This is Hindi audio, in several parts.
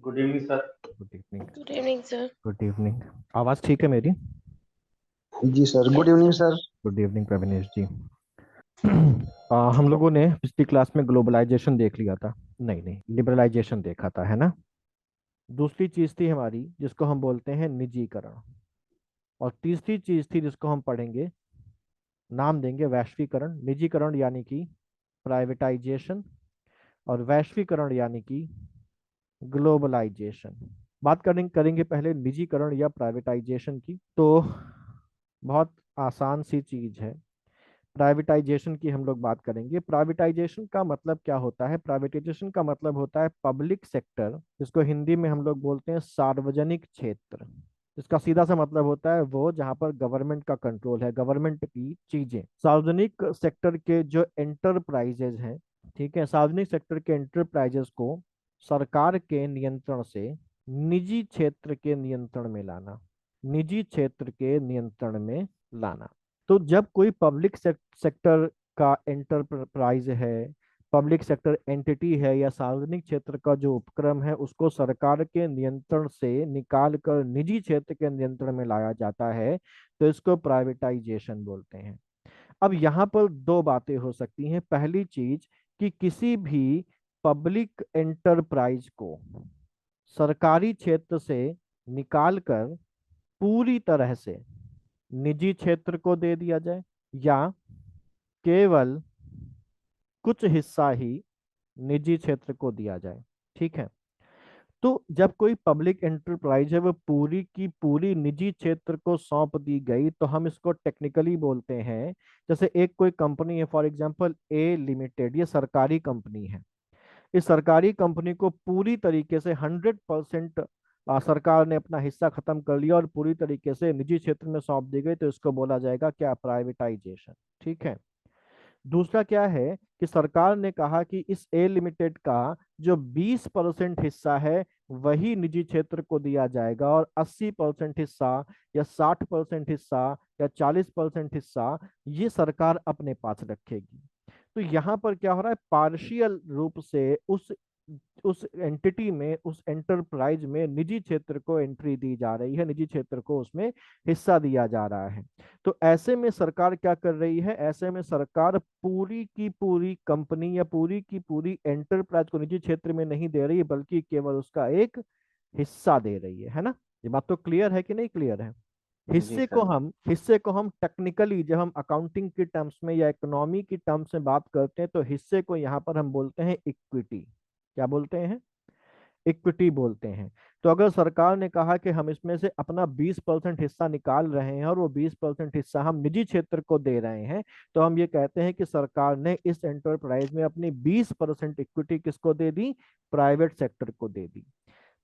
Good evening sir. Good evening. Good evening sir. Good evening. आवाज़ ठीक है मेरी? जी sir, good yes evening sir. Sir. Good evening Pravinesh ji. हम लोगों ने पिछली क्लास में ग्लोबलाइजेशन देख लिया था। नहीं नहीं, लिबरलाइजेशन देखा था, है ना। दूसरी चीज थी हमारी जिसको हम बोलते हैं निजीकरण। और तीसरी चीज थी जिसको हम पढ़ेंगे, नाम देंगे वैश्वीकरण। निजीकरण यानी कि प्राइवेटाइजेशन, और वैश्वीकरण यानी कि ग्लोबलाइजेशन। बात करेंगे पहले निजीकरण या प्राइवेटाइजेशन की। तो बहुत आसान सी चीज है। प्राइवेटाइजेशन की हम लोग बात करेंगे। प्राइवेटाइजेशन का मतलब क्या होता है? प्राइवेटाइजेशन का मतलब होता है पब्लिक सेक्टर, जिसको हिंदी में हम लोग बोलते हैं सार्वजनिक क्षेत्र। इसका सीधा सा मतलब होता है वो जहां पर गवर्नमेंट का कंट्रोल है, गवर्नमेंट की चीजें। सार्वजनिक सेक्टर के जो एंटरप्राइजेज हैं, ठीक है, सार्वजनिक सेक्टर के एंटरप्राइजेस को सरकार के नियंत्रण से निजी क्षेत्र के नियंत्रण में लाना। निजी क्षेत्र के नियंत्रण में लाना। तो जब कोई पब्लिक सेक्टर का एंटरप्राइज है, पब्लिक सेक्टर एंटिटी है, या सार्वजनिक क्षेत्र का जो उपक्रम है, उसको सरकार के नियंत्रण से निकाल कर निजी क्षेत्र के नियंत्रण में लाया जाता है, तो इसको प्राइवेटाइजेशन बोलते हैं। अब यहाँ पर दो बातें हो सकती हैं। पहली चीज कि किसी भी पब्लिक एंटरप्राइज को सरकारी क्षेत्र से निकालकर पूरी तरह से निजी क्षेत्र को दे दिया जाए, या केवल कुछ हिस्सा ही निजी क्षेत्र को दिया जाए। ठीक है। तो जब कोई पब्लिक एंटरप्राइज है वो पूरी की पूरी निजी क्षेत्र को सौंप दी गई, तो हम इसको टेक्निकली बोलते हैं, जैसे एक कोई कंपनी है, फॉर एग्जांपल ए लिमिटेड, ये सरकारी कंपनी है। इस सरकारी कंपनी को पूरी तरीके से 100% सरकार ने अपना हिस्सा खत्म कर लिया और पूरी तरीके से निजी क्षेत्र में सौंप दी गई, तो इसको बोला जाएगा क्या? प्राइवेटाइजेशन। ठीक है। दूसरा क्या है कि सरकार ने कहा कि इस ए लिमिटेड का जो 20% हिस्सा है वही निजी क्षेत्र को दिया जाएगा, और 80% हिस्सा या 60% हिस्सा या 40% हिस्सा ये सरकार अपने पास रखेगी। तो यहाँ पर क्या हो रहा है? पार्शियल रूप से उस एंटिटी में, उस एंटरप्राइज में निजी क्षेत्र को एंट्री दी जा रही है, निजी क्षेत्र को उसमें हिस्सा दिया जा रहा है। तो ऐसे में सरकार क्या कर रही है? ऐसे में सरकार पूरी की पूरी कंपनी या पूरी की पूरी एंटरप्राइज को निजी क्षेत्र में नहीं दे रही है, बल्कि केवल उसका एक हिस्सा दे रही है ना। ये बात तो क्लियर है कि नहीं क्लियर है? जी सर। हिस्से को हम टेक्निकली, जब हम अकाउंटिंग की टर्म्स में या इकोनॉमी की टर्म्स में बात करते हैं, तो हिस्से को यहाँ पर हम बोलते हैं इक्विटी। क्या बोलते हैं? इक्विटी बोलते हैं। तो अगर सरकार ने कहा कि हम इसमें से अपना 20% हिस्सा निकाल रहे हैं और वो 20% हिस्सा हम निजी क्षेत्र को दे रहे हैं, तो हम ये कहते हैं कि सरकार ने इस एंटरप्राइज में अपनी 20% इक्विटी किसको दे दी? प्राइवेट सेक्टर को दे दी।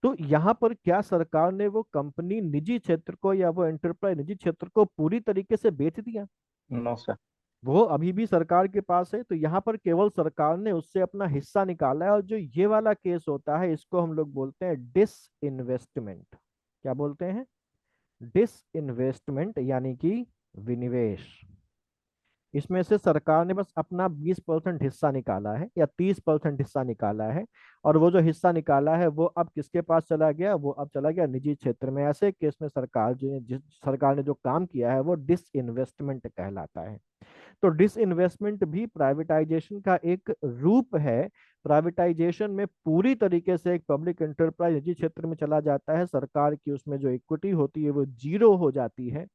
तो यहाँ पर क्या सरकार ने वो कंपनी निजी क्षेत्र को या वो एंटरप्राइज निजी क्षेत्र को पूरी तरीके से बेच दिया? No sir. वो अभी भी सरकार के पास है। तो यहाँ पर केवल सरकार ने उससे अपना हिस्सा निकाला है। और जो ये वाला केस होता है, इसको हम लोग बोलते हैं डिस इन्वेस्टमेंट। क्या बोलते हैं? डिस इन्वेस्टमेंट यानी कि विनिवेश। इसमें से सरकार ने बस अपना 20% हिस्सा निकाला है या 30% हिस्सा निकाला है, और वो जो हिस्सा निकाला है वो अब किसके पास चला गया? वो अब चला गया निजी क्षेत्र में। ऐसे केस में सरकार जो जिस सरकार ने जो काम किया है वो डिस इन्वेस्टमेंट कहलाता है। तो डिस इन्वेस्टमेंट भी प्राइवेटाइजेशन का एक रूप है। प्राइवेटाइजेशन में पूरी तरीके से एक पब्लिक एंटरप्राइज निजी क्षेत्र में चला जाता है, सरकार की उसमें जो इक्विटी होती है वो जीरो हो जाती है।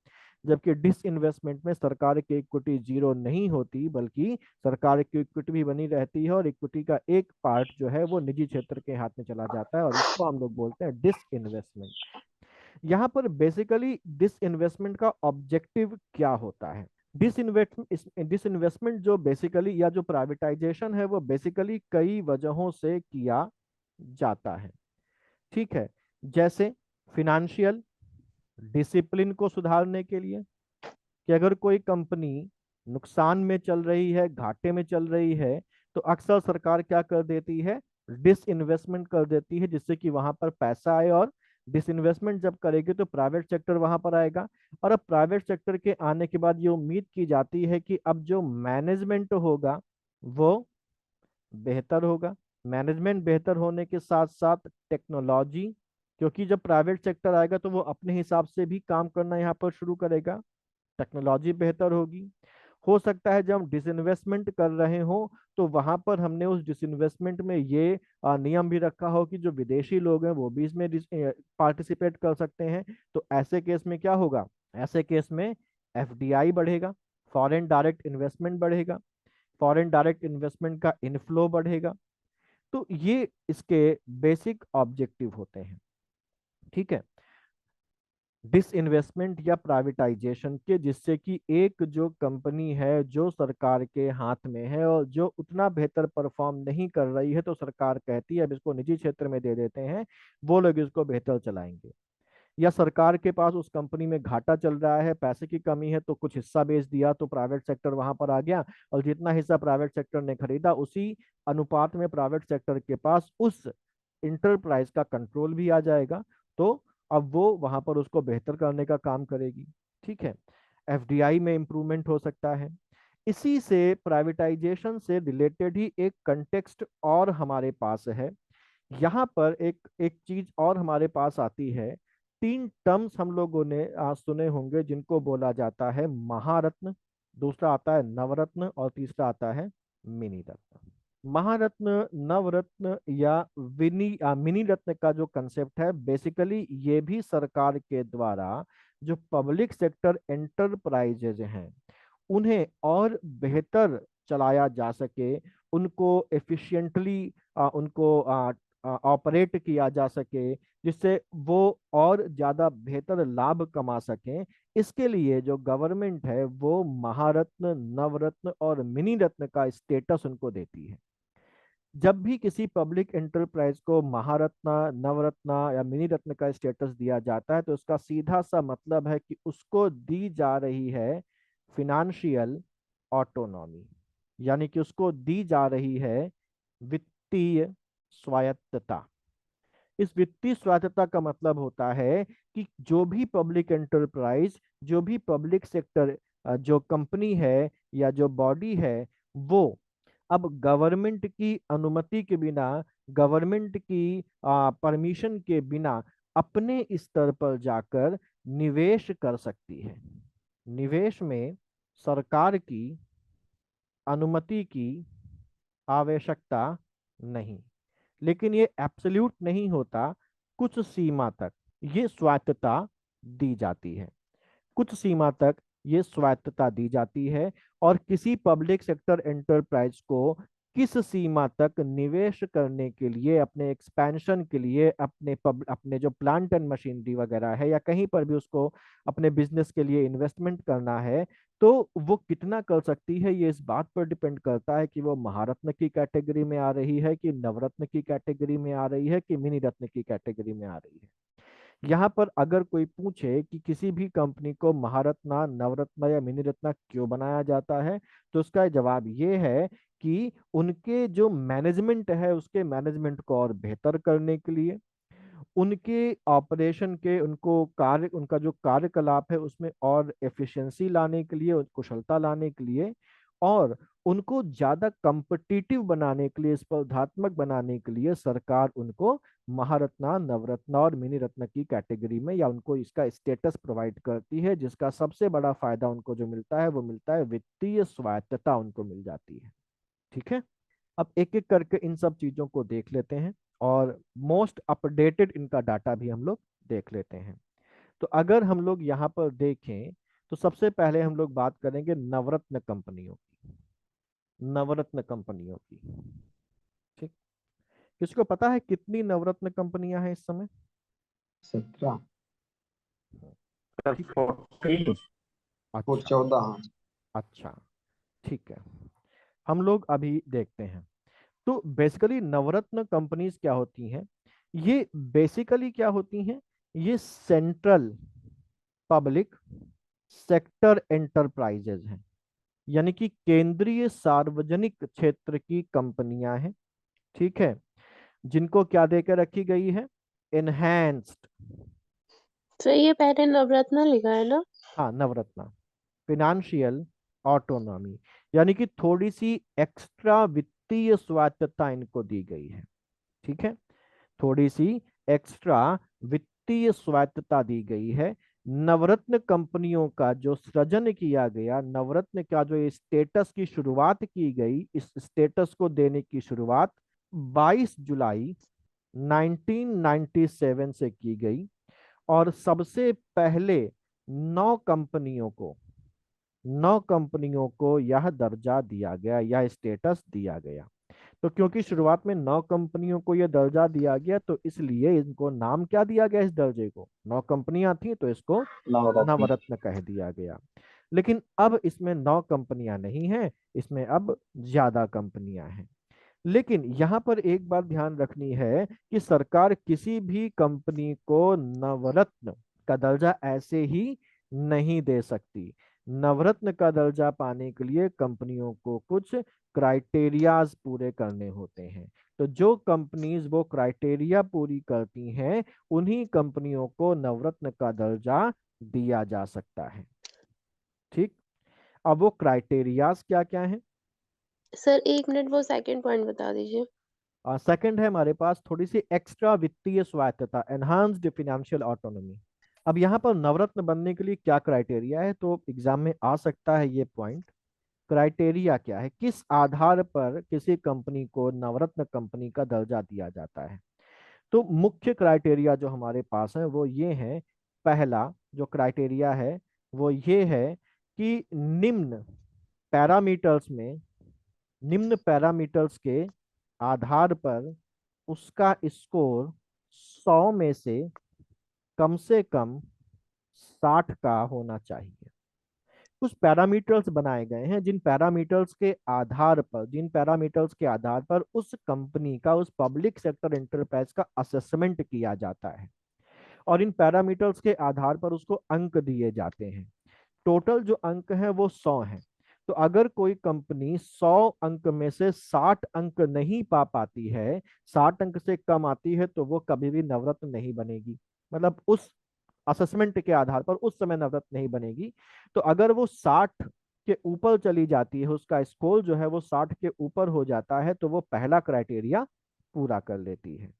जबकि डिस इन्वेस्टमेंट में सरकार की इक्विटी जीरो नहीं होती, बल्कि सरकार की इक्विटी भी बनी रहती है, और इक्विटी का एक पार्ट जो है वो निजी क्षेत्र के हाथ में चला जाता है, और इसको हम लोग बोलते हैं डिस इन्वेस्टमेंट। यहाँ पर बेसिकली डिस इन्वेस्टमेंट का ऑब्जेक्टिव क्या होता है? डिसइन्वेस्टमेंट जो बेसिकली, या जो प्राइवेटाइजेशन है, वो बेसिकली कई वजहों से किया जाता है। ठीक है। जैसे फिनेंशियल डिसिप्लिन को सुधारने के लिए, कि अगर कोई कंपनी नुकसान में चल रही है, घाटे में चल रही है, तो अक्सर सरकार क्या कर देती है? डिस इन्वेस्टमेंट कर देती है, जिससे कि वहां पर पैसा आए। और डिस इन्वेस्टमेंट जब करेगी तो प्राइवेट सेक्टर वहां पर आएगा, और अब प्राइवेट सेक्टर के आने के बाद ये उम्मीद की जाती है कि अब जो मैनेजमेंट होगा वो बेहतर होगा, मैनेजमेंट बेहतर होने के साथ साथ टेक्नोलॉजी, क्योंकि जब प्राइवेट सेक्टर आएगा तो वो अपने हिसाब से भी काम करना यहाँ पर शुरू करेगा, टेक्नोलॉजी बेहतर होगी। हो सकता है जब हम डिसइन्वेस्टमेंट कर रहे हो तो वहां पर हमने उस डिसइन्वेस्टमेंट में ये नियम भी रखा हो कि जो विदेशी लोग हैं वो भी इसमें पार्टिसिपेट कर सकते हैं। तो ऐसे केस में क्या होगा, ऐसे केस में एफडीआई बढ़ेगा, फॉरेन डायरेक्ट इन्वेस्टमेंट बढ़ेगा, फॉरेन डायरेक्ट इन्वेस्टमेंट का इनफ्लो बढ़ेगा। तो ये इसके बेसिक ऑब्जेक्टिव होते हैं। ठीक है, डिसइन्वेस्टमेंट या प्राइवेटाइजेशन के, जिससे कि एक जो कंपनी है जो सरकार के हाथ में है और जो उतना बेहतर परफॉर्म नहीं कर रही है तो सरकार कहती है अब इसको निजी क्षेत्र में दे देते हैं, वो लोग इसको बेहतर चलाएंगे। या सरकार के पास उस कंपनी में घाटा चल रहा है, पैसे की कमी है, तो कुछ हिस्सा बेच दिया तो प्राइवेट सेक्टर वहां पर आ गया, और जितना हिस्सा प्राइवेट सेक्टर ने खरीदा उसी अनुपात में प्राइवेट सेक्टर के पास उस इंटरप्राइज का कंट्रोल भी आ जाएगा। तो अब वो वहां पर उसको बेहतर करने का काम करेगी। ठीक है, एफडीआई में इंप्रूवमेंट हो सकता है। इसी से प्राइवेटाइजेशन से रिलेटेड ही एक कंटेक्स्ट और हमारे पास है। यहाँ पर एक एक चीज और हमारे पास आती है। तीन टर्म्स हम लोगों ने सुने होंगे जिनको बोला जाता है महारत्न, दूसरा आता है नवरत्न और तीसरा आता है मिनी रत्न। महारत्न, नवरत्न या मिनी रत्न का जो कंसेप्ट है, बेसिकली ये भी सरकार के द्वारा जो पब्लिक सेक्टर एंटरप्राइजेज हैं उन्हें और बेहतर चलाया जा सके, उनको एफिशिएंटली उनको ऑपरेट किया जा सके, जिससे वो और ज़्यादा बेहतर लाभ कमा सकें। इसके लिए जो गवर्नमेंट है वो महारत्न, नवरत्न और मिनी रत्न का स्टेटस उनको देती है। जब भी किसी पब्लिक एंटरप्राइज को महारत्न, नवरत्न या मिनी रत्न का स्टेटस दिया जाता है तो उसका सीधा सा मतलब है कि उसको दी जा रही है फिनेंशियल ऑटोनॉमी, यानी कि उसको दी जा रही है वित्तीय स्वायत्तता। इस वित्तीय स्वायत्तता का मतलब होता है कि जो भी पब्लिक एंटरप्राइज, जो भी पब्लिक सेक्टर जो कंपनी है या जो बॉडी है, वो अब गवर्नमेंट की अनुमति के बिना, गवर्नमेंट की परमिशन के बिना अपने स्तर पर जाकर निवेश कर सकती है। निवेश में सरकार की अनुमति की आवश्यकता नहीं, लेकिन ये एब्सोल्यूट नहीं होता। कुछ सीमा तक ये स्वायत्तता दी जाती है, कुछ सीमा तक ये स्वायत्तता दी जाती है। और किसी पब्लिक सेक्टर एंटरप्राइज को किस सीमा तक निवेश करने के लिए, अपने एक्सपेंशन के लिए, अपने जो प्लांट एंड मशीनरी वगैरह है या कहीं पर भी उसको अपने बिजनेस के लिए इन्वेस्टमेंट करना है, तो वो कितना कर सकती है, ये इस बात पर डिपेंड करता है कि वो महारत्न की कैटेगरी में आ रही है कि नवरत्न की कैटेगरी में आ रही है कि मिनी रत्न की कैटेगरी में आ रही है। यहाँ पर अगर कोई पूछे कि किसी भी कंपनी को महारत्ना, नवरत्ना या मिनी रत्ना क्यों बनाया जाता है, तो उसका जवाब ये है कि उनके जो मैनेजमेंट है उसके मैनेजमेंट को और बेहतर करने के लिए, उनके ऑपरेशन के, उनको कार्य, उनका जो कार्यकलाप है उसमें और एफिशिएंसी लाने के लिए, कुशलता लाने के लिए, और उनको ज्यादा कंपटीटिव बनाने के लिए, स्पर्धात्मक बनाने के लिए सरकार उनको महारत्ना, नवरत्ना और मिनी रत्न की कैटेगरी में या उनको इसका स्टेटस प्रोवाइड करती है, जिसका सबसे बड़ा फायदा उनको जो मिलता है वो मिलता है वित्तीय स्वायत्तता उनको मिल जाती है। ठीक है, अब एक एक करके इन सब चीजों को देख लेते हैं और मोस्ट अपडेटेड इनका डाटा भी हम लोग देख लेते हैं। तो अगर हम लोग यहाँ पर देखें तो सबसे पहले हम लोग बात करेंगे नवरत्न कंपनियों की, नवरत्न कंपनियों की। ठीक, किसको पता है कितनी नवरत्न कंपनियां हैं इस समय? 17 ठीक है, 14। और अच्छा 14, हाँ। अच्छा, ठीक है, हम लोग अभी देखते हैं। तो बेसिकली नवरत्न कंपनीज क्या होती हैं, ये बेसिकली क्या होती हैं, ये सेंट्रल पब्लिक सेक्टर एंटरप्राइजेज हैं, यानी कि केंद्रीय सार्वजनिक क्षेत्र की कंपनियां हैं। ठीक है, जिनको क्या देकर रखी गई है, एनहेंस्ड, तो ये पहले नवरत्न लिखा है ना? हाँ नवरत्ना, फिनेंशियल ऑटोनॉमी, यानी कि थोड़ी सी एक्स्ट्रा वित्तीय वित्तीय स्वायत्तता इनको दी गई है। ठीक है, थोड़ी सी एक्स्ट्रा वित्तीय स्वायत्तता दी गई है। नवरत्न कंपनियों का जो सृजन किया गया, नवरत्न का जो स्टेटस की शुरुआत की गई, इस स्टेटस को देने की शुरुआत 22 जुलाई 1997 से की गई और सबसे पहले 9 कंपनियों को यह दर्जा दिया गया, यह स्टेटस दिया गया। तो क्योंकि शुरुआत में 9 कंपनियों को यह दर्जा दिया गया, तो इसलिए इनको नाम क्या दिया गया, इस दर्जे को, 9 कंपनियां थी तो इसको नवरत्न। नवरत्न कह दिया गया। लेकिन अब इसमें 9 कंपनियां नहीं हैं, इसमें अब ज्यादा कंपनियां हैं। लेकिन यहाँ पर एक बात ध्यान रखनी है कि सरकार किसी भी कंपनी को नवरत्न का दर्जा ऐसे ही नहीं दे सकती। नवरत्न का दर्जा पाने के लिए कंपनियों को कुछ क्राइटेरियाज पूरे करने होते हैं। तो जो कंपनीज वो क्राइटेरिया पूरी करती हैं, उन्हीं कंपनियों को नवरत्न का दर्जा दिया जा सकता है। ठीक, अब वो क्राइटेरियाज क्या क्या हैं? सर 1 मिनट, वो सेकंड पॉइंट बता दीजिए। सेकंड है हमारे पास थोड़ी सी एक्स्ट्रा वित्तीय स्वायत्तता, एनहांस्ड फाइनेंशियल ऑटोनॉमी। अब यहाँ पर नवरत्न बनने के लिए क्या क्राइटेरिया है, तो एग्जाम में आ सकता है ये पॉइंट। क्राइटेरिया क्या है, किस आधार पर किसी कंपनी को नवरत्न कंपनी का दर्जा दिया जाता है? तो मुख्य क्राइटेरिया जो हमारे पास है वो ये है। पहला जो क्राइटेरिया है वो ये है कि पैरामीटर्स में निम्न पैरामीटर्स के आधार पर उसका स्कोर 100 में से कम 60 का होना चाहिए। कुछ पैरामीटर्स बनाए गए हैं जिन पैरामीटर्स के आधार पर उस कंपनी का, उस पब्लिक सेक्टर एंटरप्राइज का असेसमेंट किया जाता है और इन पैरामीटर्स के आधार पर उसको अंक दिए जाते हैं। टोटल जो अंक है वो 100 है। तो अगर कोई कंपनी 100 अंक में से 60 अंक नहीं पा पाती है, 60 अंक से कम आती है, तो वो कभी भी नवरत्न नहीं बनेगी। मतलब उस असेसमेंट के आधार पर उस समय नवरत्न नहीं बनेगी। तो अगर वो 60 के ऊपर चली जाती है, उसका स्कोर जो है वो 60 के ऊपर हो जाता है, तो वो पहला क्राइटेरिया पूरा कर लेती है।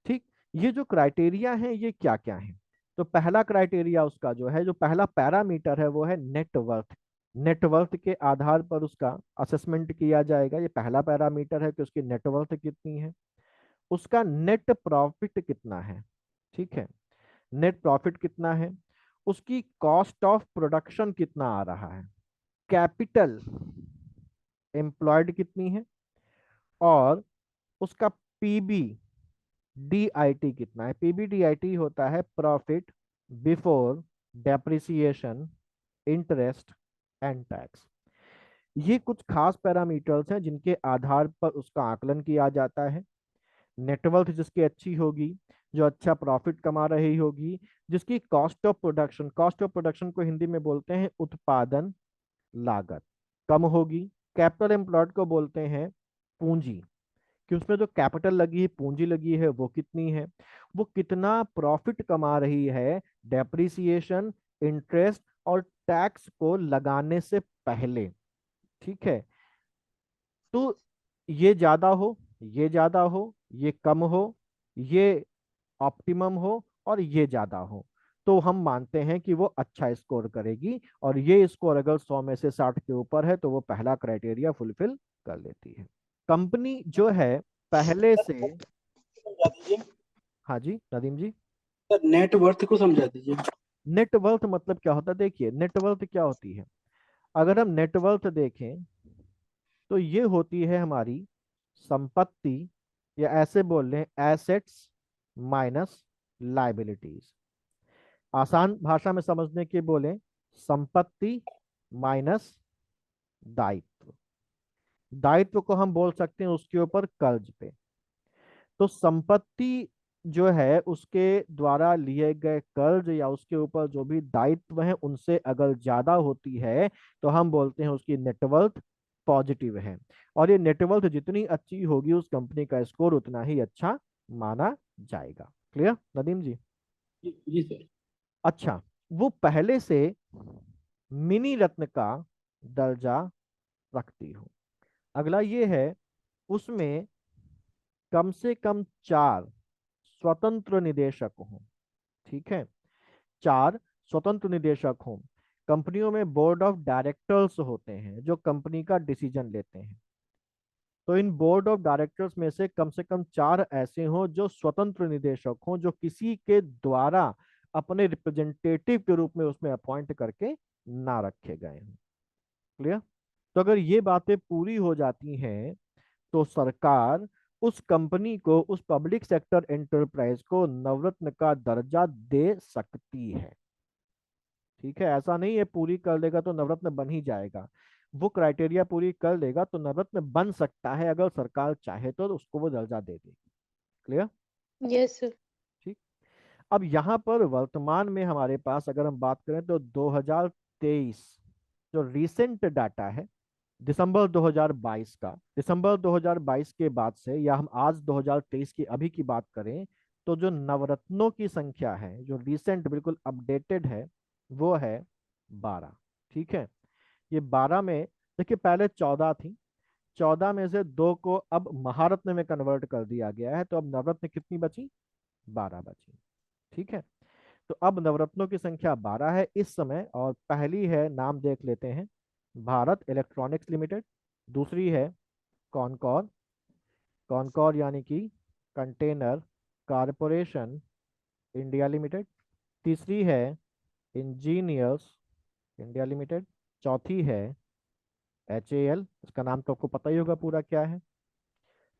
ठीक, ये जो क्राइटेरिया है ये क्या क्या है? तो पहला क्राइटेरिया उसका जो है, जो पहला पैरामीटर है वो है नेटवर्थ। नेटवर्थ के आधार पर उसका असेसमेंट किया जाएगा। ये पहला पैरामीटर है कि उसकी नेटवर्थ कितनी है। उसका नेट प्रॉफिट कितना है, ठीक है, नेट प्रॉफिट कितना है। उसकी कॉस्ट ऑफ प्रोडक्शन कितना आ रहा है, कैपिटल एम्प्लॉयड कितनी है, और उसका पीबी डीआईटी कितना है। पीबीडीआईटी होता है profit before depreciation, interest and tax. ये कुछ खास पैरामीटर्स हैं जिनके आधार पर उसका आकलन किया जाता है। नेटवर्थ जिसकी अच्छी होगी, जो अच्छा प्रॉफिट कमा रही होगी, जिसकी कॉस्ट ऑफ प्रोडक्शन को हिंदी में बोलते हैं उत्पादन लागत, कम होगी। कैपिटल एम्प्लॉयड को बोलते हैं पूंजी, कि उसमें जो कैपिटल लगी है, पूंजी लगी है, वो कितनी है, वो कितना प्रॉफिट कमा रही है डेप्रिसिएशन, इंटरेस्ट और टैक्स को लगाने से पहले। ठीक है, तो ये ज्यादा हो, ये ज्यादा हो, ये कम हो, ये ऑप्टिमम हो और ये ज्यादा हो, तो हम मानते हैं कि वो अच्छा स्कोर करेगी। और ये स्कोर अगर 100 में से 60 के ऊपर है तो वो पहला क्राइटेरिया फुलफिल कर लेती है। कंपनी जो है पहले से, समझा दीजिए हाँ जी नदीम जी। सर, नेटवर्थ को समझा दीजिए। नेटवर्थ मतलब क्या होता है? देखिए नेटवर्थ क्या होती है, अगर हम नेटवर्थ देखें तो ये होती है हमारी संपत्ति, या ऐसे बोल लें एसेट्स माइनस लाइबिलिटीज। आसान भाषा में समझने के बोले, संपत्ति माइनस दायित्व। दायित्व को हम बोल सकते हैं उसके ऊपर कर्ज पे। तो संपत्ति जो है उसके द्वारा लिए गए कर्ज या उसके ऊपर जो भी दायित्व है उनसे अगर ज्यादा होती है तो हम बोलते हैं उसकी नेटवर्थ पॉजिटिव है। और ये नेटवर्थ जितनी अच्छी होगी उस कंपनी का स्कोर उतना ही अच्छा माना जाएगा। क्लियर नदीम जी? जी सर। अच्छा, वो पहले से मिनी रत्न का दर्जा रखती हो। अगला ये है उसमें कम से कम 4 स्वतंत्र निदेशक हों। ठीक है, 4 स्वतंत्र निदेशक हों। कंपनियों में बोर्ड ऑफ डायरेक्टर्स होते हैं जो कंपनी का डिसीजन लेते हैं। तो इन बोर्ड ऑफ डायरेक्टर्स में से कम 4 ऐसे हों जो स्वतंत्र निदेशक हों, जो किसी के द्वारा अपने रिप्रेजेंटेटिव के रूप में उसमें अपॉइंट करके ना रखे गए हों। क्लियर? तो अगर ये बातें पूरी हो जाती हैं तो सरकार उस कंपनी को, उस पब्लिक सेक्टर एंटरप्राइज को नवरत्न का दर्जा दे सकती है। ठीक है, ऐसा नहीं है पूरी कर लेगा तो नवरत्न बन ही जाएगा। वो क्राइटेरिया पूरी कर लेगा तो नवरत्न बन सकता है, अगर सरकार चाहे तो उसको वो दर्जा दे देगी। क्लियर? Yes sir. ठीक। अब यहाँ पर वर्तमान में हमारे पास अगर हम बात करें तो 2023 जो रीसेंट डाटा है, दिसंबर 2022 का, दिसंबर 2022 के बाद से, या हम आज 2023 की अभी की बात करें, तो जो नवरत्नों की संख्या है जो रिसेंट बिल्कुल अपडेटेड है वो है 12। ठीक है, ये 12 में देखिए पहले 14 थी, 14 में से 2 को अब महारत्न में कन्वर्ट कर दिया गया है, तो अब नवरत्न कितनी बची? 12 बची। ठीक है, तो अब नवरत्नों की संख्या 12 है इस समय। और पहली है, नाम देख लेते हैं, भारत इलेक्ट्रॉनिक्स लिमिटेड। दूसरी है कॉनकॉर, कॉनकॉर यानी कि कंटेनर कारपोरेशन इंडिया लिमिटेड। तीसरी है इंजीनियर्स इंडिया लिमिटेड। चौथी है HAL, इसका नाम तो आपको पता ही होगा पूरा क्या है,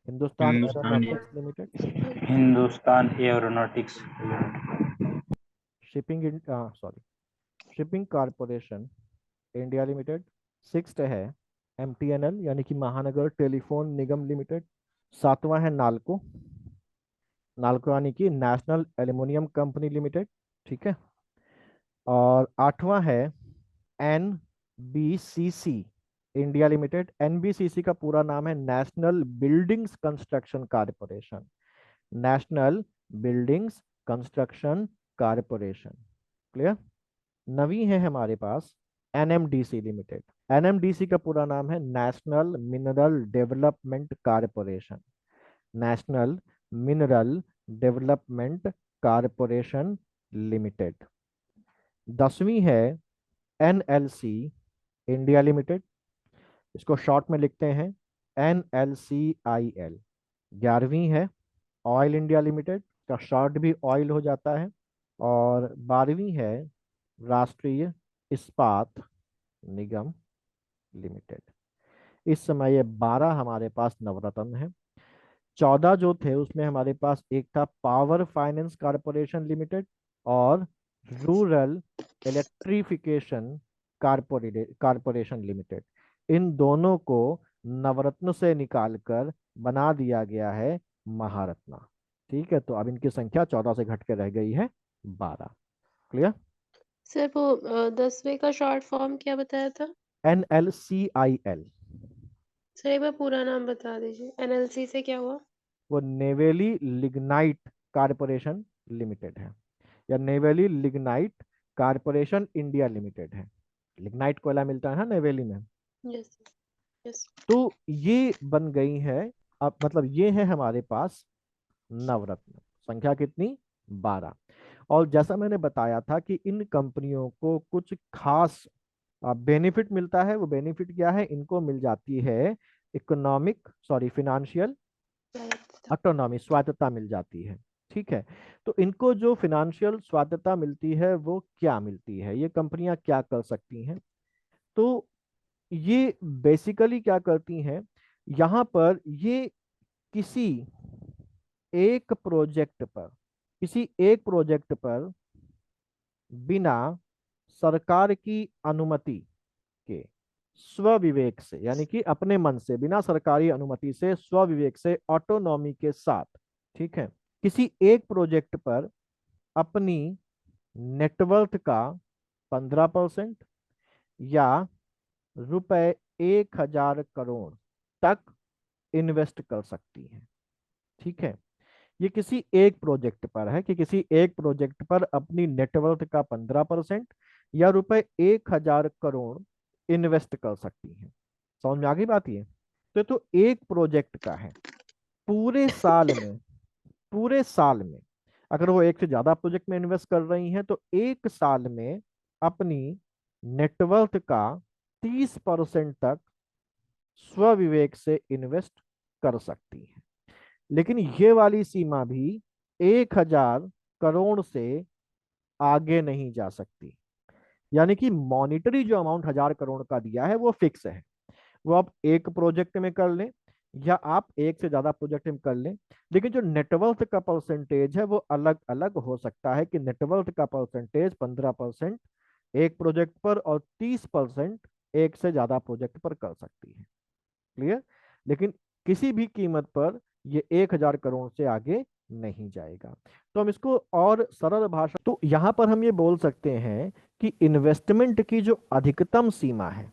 Hindustan Hindustan aeronautics limited. Hindustan aeronautics shipping sorry shipping corporation India limited. Sixth है MTNL यानी कि महानगर टेलीफोन निगम लिमिटेड। सातवां है नाल्को, नाल्को यानी कि नेशनल एल्युमिनियम कंपनी लिमिटेड। ठीक है, और आठवां है NBCC इंडिया लिमिटेड। NBCC का पूरा नाम है National Buildings Construction Corporation, National Buildings Construction Corporation. Clear? नवी है हमारे पास NMDC लिमिटेड। NMDC का पूरा नाम है national mineral development corporation, national mineral development corporation limited. 10वीं है NLC इंडिया लिमिटेड, इसको शॉर्ट में लिखते हैं NLCIL। 11वीं है ऑयल इंडिया लिमिटेड, का शॉर्ट भी ऑयल हो जाता है। और 12वीं है राष्ट्रीय इस्पात निगम लिमिटेड। इस समय ये 12 हमारे पास नवरत्न है। 14 जो थे उसमें हमारे पास एक था पावर फाइनेंस कारपोरेशन लिमिटेड और रूरल इलेक्ट्रिफिकेशन कारपोरेशन लिमिटेड। इन दोनों को नवरत्न से निकालकर बना दिया गया है महारत्ना। ठीक है, तो अब इनकी संख्या 14 से घट के रह गई है 12। क्लियर? सर वो 10वें का शॉर्ट फॉर्म क्या बताया था? NLCIL, सर एक बार पूरा नाम बता दीजिए। एनएलसी से क्या हुआ? वो नेवेली लिग्नाइट कारपोरेशन लिमिटेड है, या Neyveli lignite corporation India limited है। लिग्नाइट कोयला मिलता है ना नेवेली में। Yes yes. तो ये बन गई है, अब मतलब ये है हमारे पास नवरत्न। संख्या कितनी? 12। और जैसा मैंने बताया था कि इन कंपनियों को कुछ खास बेनिफिट मिलता है। वो बेनिफिट क्या है? इनको मिल जाती है फिनेंशियल ऑटोनॉमी, स्वायत्तता मिल जाती है। ठीक है, तो इनको जो फिनेंशियल स्वायत्तता मिलती है वो क्या मिलती है, ये कंपनियां क्या कर सकती हैं? तो ये बेसिकली क्या करती हैं, यहाँ पर ये किसी एक प्रोजेक्ट पर, किसी एक प्रोजेक्ट पर बिना सरकार की अनुमति के स्वविवेक से, यानी कि अपने मन से, बिना सरकारी अनुमति से, स्वविवेक से, ऑटोनॉमी के साथ, ठीक है, किसी एक प्रोजेक्ट पर अपनी नेटवर्थ का 15% या रुपए 1,000 करोड़ तक इन्वेस्ट कर सकती है। ठीक है, ये किसी एक प्रोजेक्ट पर है कि किसी एक प्रोजेक्ट पर अपनी नेटवर्थ का 15% या रुपए 1,000 करोड़ इन्वेस्ट कर सकती है। समझ में आ गई बात? ये तो एक प्रोजेक्ट का है। पूरे साल में अगर वो एक से ज्यादा प्रोजेक्ट में इन्वेस्ट कर रही हैं तो एक साल में अपनी नेटवर्थ का 30% तक स्वविवेक से इन्वेस्ट कर सकती है। लेकिन ये वाली सीमा भी 1,000 करोड़ से आगे नहीं जा सकती। यानी कि मॉनिटरी जो अमाउंट 1,000 करोड़ का दिया है वो फिक्स है। वो आप एक प्रोजेक्ट में कर लें या आप एक से ज्यादा प्रोजेक्ट में कर लें, लेकिन जो नेटवर्थ का परसेंटेज है वो अलग अलग हो सकता है कि नेटवर्थ का परसेंटेज 15% एक प्रोजेक्ट पर और 30% एक से ज्यादा प्रोजेक्ट पर कर सकती है। क्लियर? लेकिन किसी भी कीमत पर ये 1,000 करोड़ से आगे नहीं जाएगा। तो हम इसको और सरल भाषा, तो यहां पर हम ये बोल सकते हैं कि इन्वेस्टमेंट की जो अधिकतम सीमा है,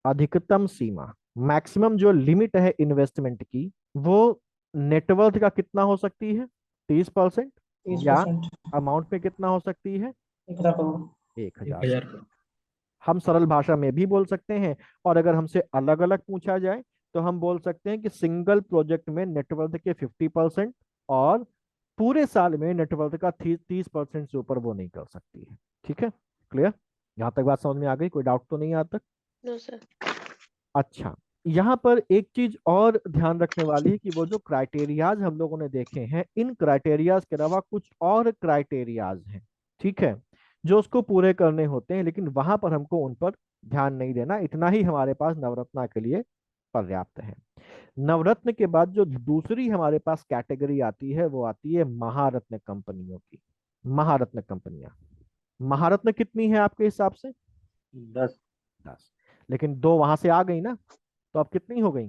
अधिकतम सीमा, मैक्सिमम जो लिमिट है इन्वेस्टमेंट की, वो नेटवर्थ का कितना हो सकती है? 30%। या 30%। अमाउंट में कितना हो सकती है? 1,000 करोड़। 1,000। 1,000 हम सरल भाषा में भी बोल सकते हैं, और अगर हमसे अलग अलग पूछा जाए तो हम बोल सकते हैं कि सिंगल प्रोजेक्ट में नेटवर्थ के 50% और पूरे साल में नेटवर्थ का 30% से ऊपर वो नहीं कर सकती है। ठीक है? क्लियर? यहाँ तक बात समझ में आ गई? कोई डाउट तो नहीं यहाँ तक? No sir. अच्छा, यहाँ पर एक चीज और ध्यान रखने वाली है कि वो जो क्राइटेरियाज हम लोगों ने देखे हैं, इन क्राइटेरियाज के अलावा कुछ और क्राइटेरियाज हैं, ठीक है, जो उसको पूरे करने होते हैं, लेकिन वहां पर हमको उन पर ध्यान नहीं देना। इतना ही हमारे पास नवरत्ना के लिए पर्याप्त है। नवरत्न के बाद जो दूसरी हमारे पास कैटेगरी आती है वो आती है महारत्न कंपनियों की। महारत्न कंपनियां, महारत्न कितनी है आपके हिसाब से? 10, 10। लेकिन दो वहां से आ गई ना, तो अब कितनी हो गई?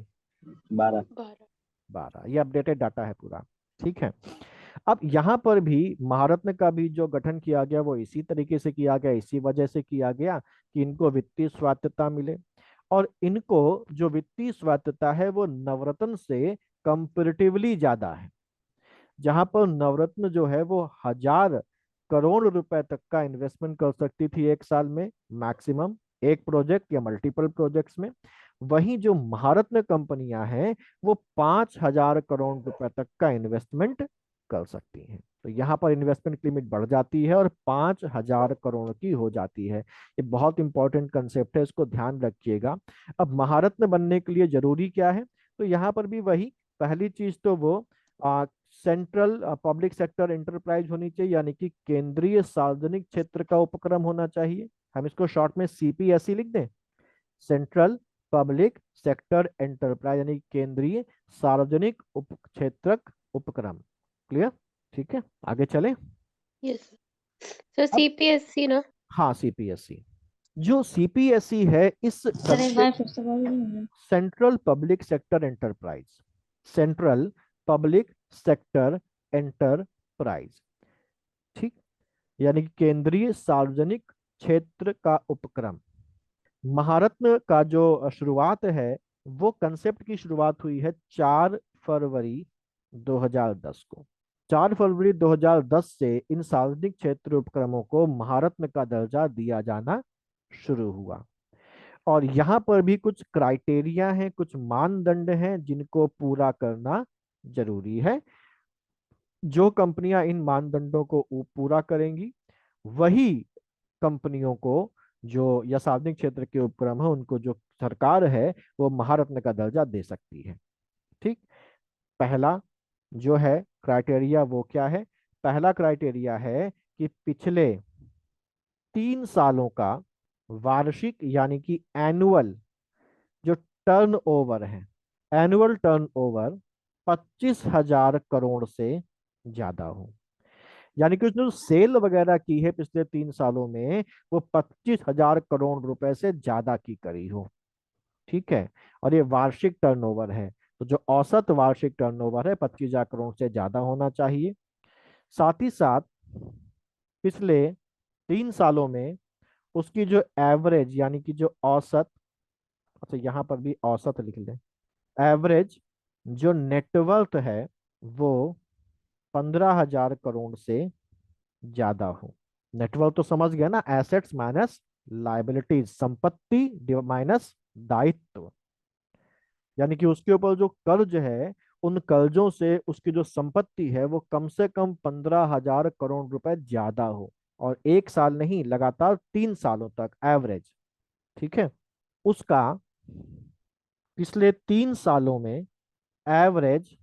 12। 12। 12। ये अपडेटेड डाटा है पूरा। ठीक है, अब यहाँ पर भी महारत्न का भी जो गठन किया गया वो इसी तरीके से किया गया, इसी वजह से किया गया कि इनको वित्तीय स्वायत्तता मिले। और इनको जो वित्तीय स्वायत्तता है वो नवरत्न से कंपेरेटिवली ज्यादा है। जहां पर नवरत्न जो है वो 1,000 करोड़ रुपए तक का इन्वेस्टमेंट कर सकती थी एक साल में मैक्सिमम, एक प्रोजेक्ट या मल्टीपल प्रोजेक्ट्स में। वहीं जो महारत्न कंपनियां हैं वो 5,000 करोड़ रुपए तक का इन्वेस्टमेंट कर सकती हैं। तो यहाँ पर इन्वेस्टमेंट लिमिट बढ़ जाती है और 5,000 करोड़ की हो जाती है। ये बहुत इंपॉर्टेंट कंसेप्ट है, इसको ध्यान रखिएगा। अब महारत्न बनने के लिए जरूरी क्या है? तो यहाँ पर भी वही, पहली चीज तो वो सेंट्रल पब्लिक सेक्टर एंटरप्राइज होनी चाहिए, यानी कि केंद्रीय सार्वजनिक क्षेत्र का उपक्रम होना चाहिए। हम इसको शॉर्ट में सीपीएसई लिख दें, सेंट्रल पब्लिक सेक्टर एंटरप्राइज, यानी केंद्रीय सार्वजनिक उप क्षेत्रक उपक्रम। क्लियर? ठीक है, आगे चले। Yes sir. अब सीपीएससी ना? हाँ, सीपीएसई। जो सीपीएसई है इस सर एक बार फिर से बोलिए। Central public sector enterprise, central public sector enterprise, ठीक, यानी कि केंद्रीय सार्वजनिक क्षेत्र का उपक्रम। महारत्न का जो शुरुआत है वो कंसेप्ट की शुरुआत हुई है 4 फरवरी 2010 को। 4 फरवरी 2010 से इन सार्वजनिक क्षेत्र उपक्रमों को महारत्न का दर्जा दिया जाना शुरू हुआ। और यहाँ पर भी कुछ क्राइटेरिया हैं, कुछ मानदंड हैं जिनको पूरा करना जरूरी है। जो कंपनियां इन मानदंडों को पूरा करेंगी वही कंपनियों को, जो या सार्वजनिक क्षेत्र के उपक्रम है उनको, जो सरकार है वो महारत्न का दर्जा दे सकती है। ठीक, पहला जो है क्राइटेरिया वो क्या है? पहला क्राइटेरिया है कि पिछले 3 सालों का वार्षिक यानी कि एनुअल जो टर्नओवर है, एनुअल टर्नओवर 25,000 करोड़ से ज्यादा हो। यानी कि उसने जो सेल वगैरह की है पिछले 3 सालों में वो 25,000 करोड़ रुपए से ज्यादा की करी हो। ठीक है, और ये वार्षिक टर्नओवर है, तो जो औसत वार्षिक टर्नओवर है 25,000 करोड़ से ज्यादा होना चाहिए। साथ ही साथ पिछले 3 सालों में उसकी जो एवरेज यानी कि जो औसत, अच्छा यहाँ पर भी औसत लिख लें, एवरेज जो नेटवर्थ है वो 15,000 करोड़ से ज्यादा हो। नेटवर्थ तो समझ गया ना, एसेट्स माइनस लायबिलिटीज, संपत्ति माइनस दायित्व। यानी कि उसके ऊपर जो कर्ज है, उन कर्जों से उसकी जो संपत्ति है वो कम से कम 15,000 करोड़ रुपए ज्यादा हो, और एक साल नहीं, लगातार 3 सालों तक एवरेज। ठीक है, उसका पिछले 3 सालों में एवरेज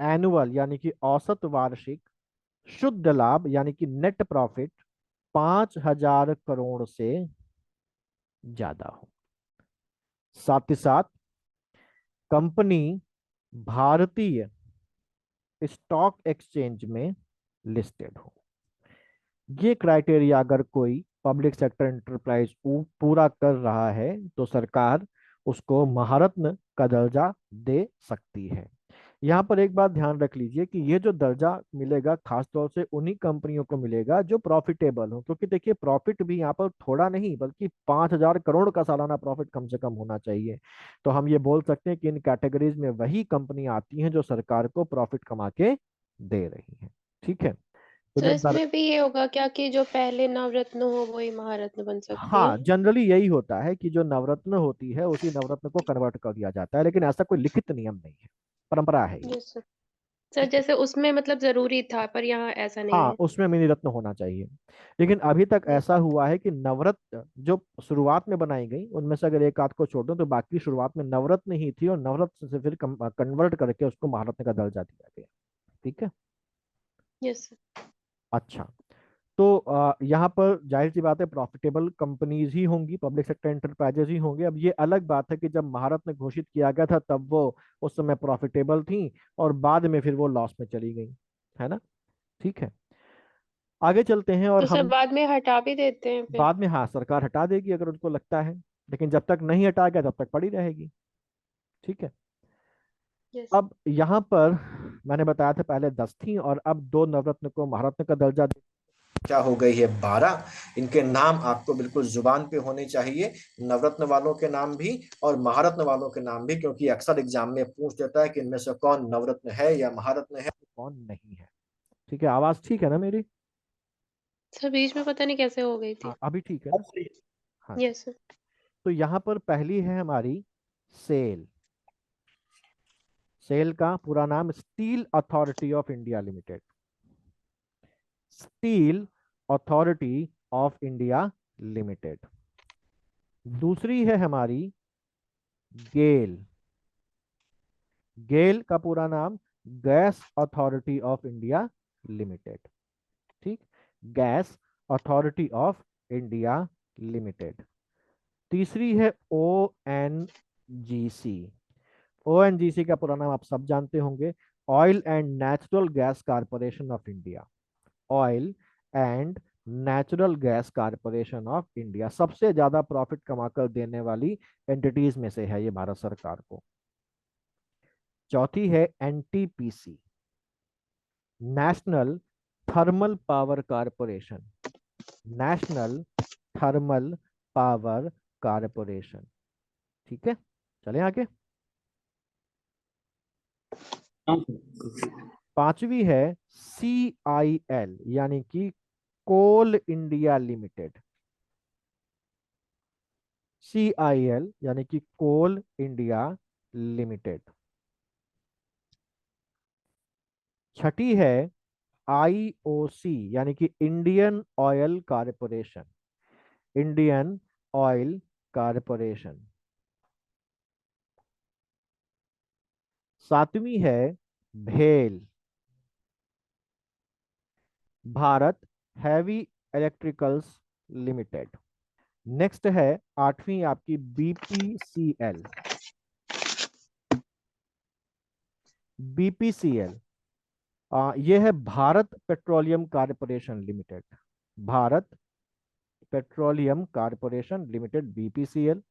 एनुअल यानी कि औसत वार्षिक शुद्ध लाभ यानी कि नेट प्रॉफिट 5,000 करोड़ से ज्यादा हो। साथ ही साथ कंपनी भारतीय स्टॉक एक्सचेंज में लिस्टेड हो। ये क्राइटेरिया अगर कोई पब्लिक सेक्टर एंटरप्राइज पूरा कर रहा है तो सरकार उसको महारत्न का दर्जा दे सकती है। यहाँ पर एक बात ध्यान रख लीजिए कि ये जो दर्जा मिलेगा खास तौर से उन्हीं कंपनियों को मिलेगा जो प्रॉफिटेबल हो, क्योंकि देखिए प्रॉफिट भी यहाँ पर थोड़ा नहीं बल्कि 5,000 करोड़ का सालाना प्रॉफिट कम से कम होना चाहिए। तो हम ये बोल सकते हैं कि इन कैटेगरीज में वही कंपनी आती हैं जो सरकार को प्रॉफिट कमा के दे रही हैं। ठीक है, तो तो जब इसमें भी ये होगा क्या कि जो पहले नवरत्न हो वही महारत्न बन सकती हाँ, है? जनरली यही होता है कि जो नवरत्न होती है उसी नवरत्न को कन्वर्ट कर दिया जाता है, लेकिन ऐसा कोई लिखित नियम नहीं है, परंपरा है ये। Yes sir. सर ठीक है, जैसे उसमें मतलब जरूरी था पर यहाँ ऐसा नहीं हाँ है। उसमें मिनी रत्न होना चाहिए। लेकिन अभी तक यस। ऐसा हुआ है कि नवरत्न जो शुरुआत में बनाई गई उनमें से अगर एक आध को छोड़ दो तो बाकी शुरुआत में नवरत्न ही थी, और नवरत्न से फिर कन्वर्ट करके उसको महारत्न का दर्जा दिया गया। ठीक है, यस सर। अच्छा। तो यहाँ पर जाहिर सी बात है प्रॉफिटेबल कंपनीज ही होंगी, पब्लिक सेक्टर एंटरप्राइजेज ही होंगे। अब ये अलग बात है कि जब महारत्न घोषित किया गया था तब वो उस समय प्रॉफिटेबल थी और बाद में फिर वो लॉस में चली गई, है ना। ठीक है, आगे चलते हैं और तो सर हम बाद में हटा भी देते हैं फिर? बाद में, हाँ सरकार हटा देगी अगर उनको लगता है, लेकिन जब तक नहीं हटा गया तब तक पड़ी रहेगी। ठीक है, यस। अब यहाँ पर मैंने बताया था पहले 10 थी और अब दो नवरत्न को महारत्न का दर्जा क्या हो गई है 12। इनके नाम आपको बिल्कुल जुबान पे होने चाहिए, नवरत्न वालों के नाम भी और महारत्न वालों के नाम भी, क्योंकि अक्सर एग्जाम में पूछ देता है कि इनमें से कौन नवरत्न है या महारत्न है, कौन नहीं है। ठीक है, आवाज ठीक है ना मेरी? सर बीच में पता नहीं कैसे हो गई थी। हाँ अभी ठीक है अब ना? सही है। हाँ जी। Yes sir. तो यहाँ पर पहली है हमारी सेल। सेल का पूरा नाम Steel Authority of India Limited, Steel Authority of India Limited. दूसरी है हमारी गेल। गेल का पूरा नाम Gas Authority of India Limited. ठीक, Gas Authority of India Limited. तीसरी है ओ एन जी सी। ओ एन जी सी का पूरा नाम आप सब जानते होंगे, oil and natural gas corporation of India. Oil and natural gas corporation of India सबसे ज्यादा प्रॉफिट कमाकर देने वाली एंटिटीज में से है ये भारत सरकार को। चौथी है NTPC, national thermal power corporation. National thermal power corporation. ठीक है, चलें आगे। हाँ सर। पांचवी है सी आई एल यानी कि Coal India Limited. C I L यानी कि कोल इंडिया लिमिटेड। छठी है आईओसी यानी कि Indian Oil Corporation. Indian Oil Corporation. सातवीं है भेल, Bharat Heavy Electricals Limited. Next है आठवीं आपकी बीपीसीएल। बीपीसीएल ये है Bharat Petroleum Corporation Limited. Bharat Petroleum Corporation Limited BPCL.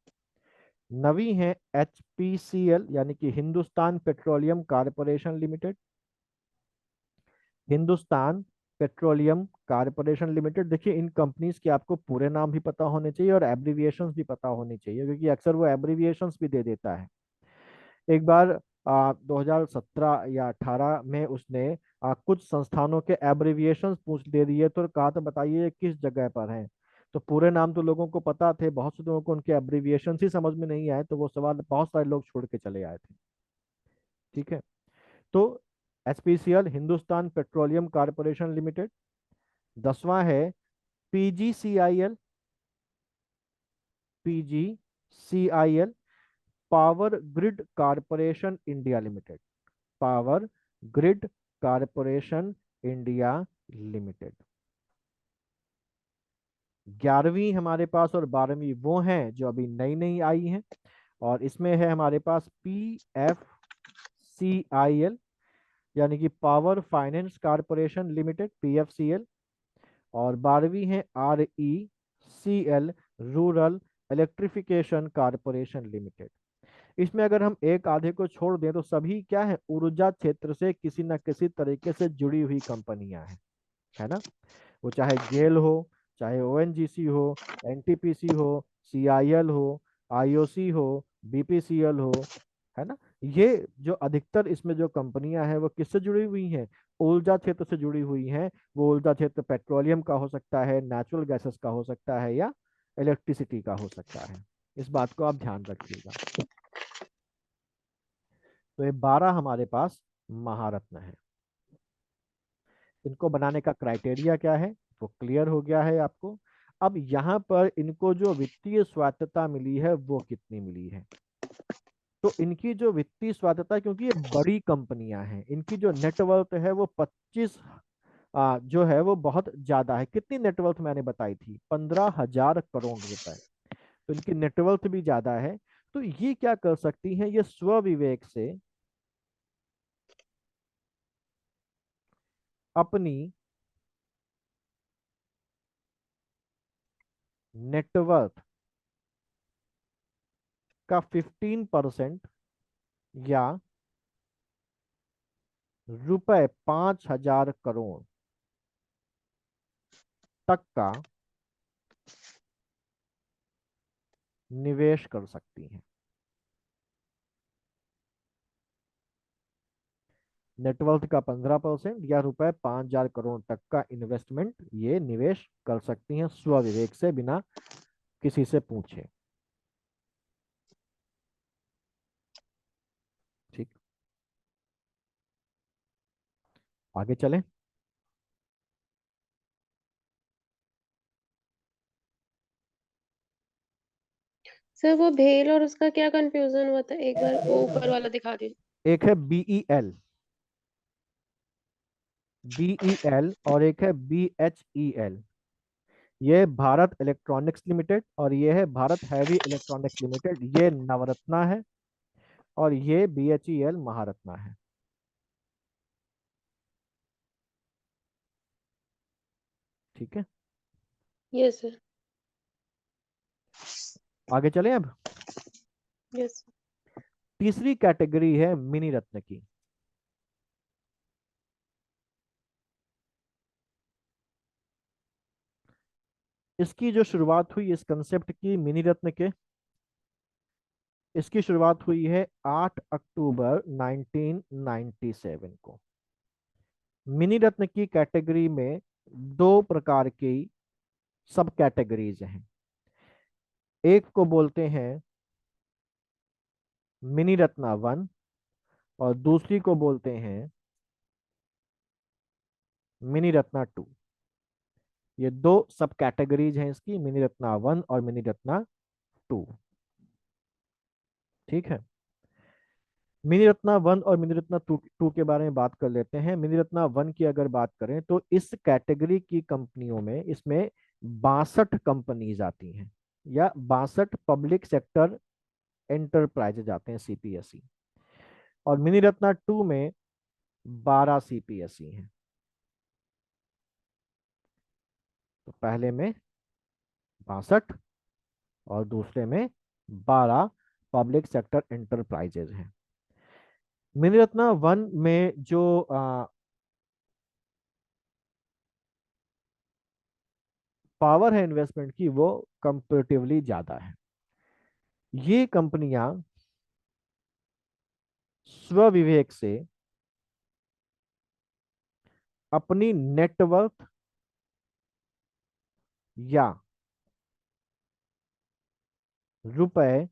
नवी है एचपीसीएल यानी कि Hindustan Petroleum Corporation Limited. Hindustan Petroleum Corporation Limited. देखिए इन कंपनीज के आपको पूरे नाम भी पता होने चाहिए और एब्रीविएशंस भी पता होने चाहिए, क्योंकि अक्सर वो एब्रीविएशंस भी दे देता है। एक बार 2017 या 18 में उसने कुछ संस्थानों के एब्रीविएशंस पूछ दे दिए तो कहा था बताइए किस जगह पर हैं, तो पूरे नाम तो लोगों को पता थे, बहुत से लोगों को उनके एब्रिविएशन ही समझ में नहीं आए, तो वो सवाल बहुत सारे लोग छोड़ के चले आए थे। ठीक है, तो HPCL Hindustan petroleum corporation limited. 10वां है PGCIL, PGCIL power grid corporation India limited, power grid corporation India limited. 11वीं हमारे पास और 12वीं वो हैं जो अभी नई नई आई हैं, और इसमें है हमारे पास पीएफसीआईएल यानी कि पावर फाइनेंस कॉरपोरेशन लिमिटेड, पीएफसीएल। और 12वीं है आरईसीएल, रूरल इलेक्ट्रिफिकेशन कॉरपोरेशन लिमिटेड। इसमें अगर हम एक आधे को छोड़ दें तो सभी क्या है, ऊर्जा क्षेत्र से किसी न किसी तरीके से जुड़ी हुई कंपनियां हैं, है ना। वो चाहे गेल हो, चाहे ओएनजीसी हो, एनटीपीसी हो, सीआईएल हो, आईओसी हो, बीपीसीएल हो, है ना। ये जो अधिकतर इसमें जो कंपनियां हैं वो किससे जुड़ी हुई हैं, ऊर्जा क्षेत्र से जुड़ी हुई हैं। वो ऊर्जा क्षेत्र पेट्रोलियम का हो सकता है, नेचुरल गैसेस का हो सकता है, या इलेक्ट्रिसिटी का हो सकता है। इस बात को आप ध्यान रखिएगा। तो ये 12 हमारे पास महारत्न है। इनको बनाने का क्राइटेरिया क्या है वो क्लियर हो गया है आपको। अब यहाँ पर इनको जो वित्तीय स्वायत्तता मिली है वो कितनी मिली है, तो इनकी जो वित्तीय स्वायत्तता, क्योंकि ये बड़ी कंपनियां हैं, इनकी जो नेटवर्थ है वो 25 जो है वो बहुत ज्यादा है। कितनी नेटवर्थ मैंने बताई थी, 15,000 करोड़ रुपए। तो इनकी नेटवर्थ भी ज्यादा है। तो ये क्या कर सकती हैं, ये स्वविवेक से अपनी नेटवर्थ का 15% या रुपए 5,000 करोड़ तक का निवेश कर सकती हैं। नेटवर्थ का 15% या रुपए 5,000 करोड़ तक का इन्वेस्टमेंट ये निवेश कर सकती हैं स्वविवेक से, बिना किसी से पूछे। ठीक, आगे चलें। सर वो भेल और उसका क्या कंफ्यूजन हुआ था, एक बार वो ऊपर वाला दिखा दीजिए। एक है बीईएल, बीईएल और एक है बीएचईएल। ये भारत इलेक्ट्रॉनिक्स लिमिटेड और ये है भारत हैवी इलेक्ट्रॉनिक्स लिमिटेड। ये नवरत्ना है और ये बीएचईएल महारत्ना है। ठीक है, यस सर। आगे चलें अब। यस। तीसरी कैटेगरी है मिनी रत्न की। इसकी जो शुरुआत हुई इस कंसेप्ट की मिनी रत्न के, इसकी शुरुआत हुई है 8 अक्टूबर 1997 को। मिनी रत्न की कैटेगरी में दो प्रकार की सब कैटेगरीज हैं। एक को बोलते हैं मिनी रत्ना 1 और दूसरी को बोलते हैं मिनी रत्ना 2। ये दो सब कैटेगरीज हैं इसकी, मिनी रत्ना 1 और मिनी रत्ना 2। ठीक है, मिनी रत्ना 1 और मिनी रत्ना 2 के बारे में बात कर लेते हैं। मिनी रत्ना 1 की अगर बात करें तो इस कैटेगरी की कंपनियों में इसमें 62 कंपनीज आती हैं, या 62 पब्लिक सेक्टर एंटरप्राइजेज आते हैं, सीपीएसई। और मिनी रत्ना 2 में 12 सीपीएसई हैं। तो पहले में 62 और दूसरे में 12 पब्लिक सेक्टर एंटरप्राइजेज हैं। मिनी रत्ना 1 में जो पावर है इन्वेस्टमेंट की वो कंपेरेटिवली ज्यादा है। ये कंपनियां स्वविवेक से अपनी नेटवर्थ या रुपए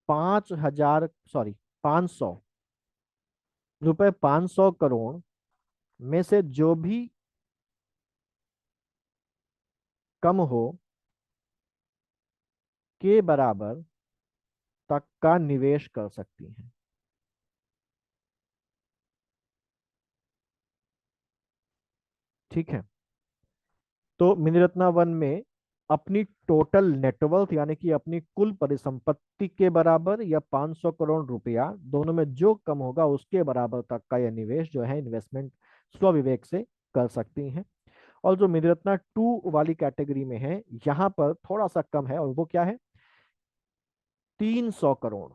5,000 सॉरी 500 रुपए 500 करोड़ में से जो भी कम हो के बराबर तक का निवेश कर सकती हैं। ठीक है, तो मिनीरत्ना वन में अपनी टोटल नेटवर्थ यानी कि अपनी कुल परिसंपत्ति के बराबर या 500 करोड़ रुपया दोनों में जो कम होगा उसके बराबर तक का यह निवेश जो है इन्वेस्टमेंट स्वविवेक से कर सकती हैं। और जो मिनीरत्ना टू वाली कैटेगरी में है यहां पर थोड़ा सा कम है, और वो क्या है, 300 करोड़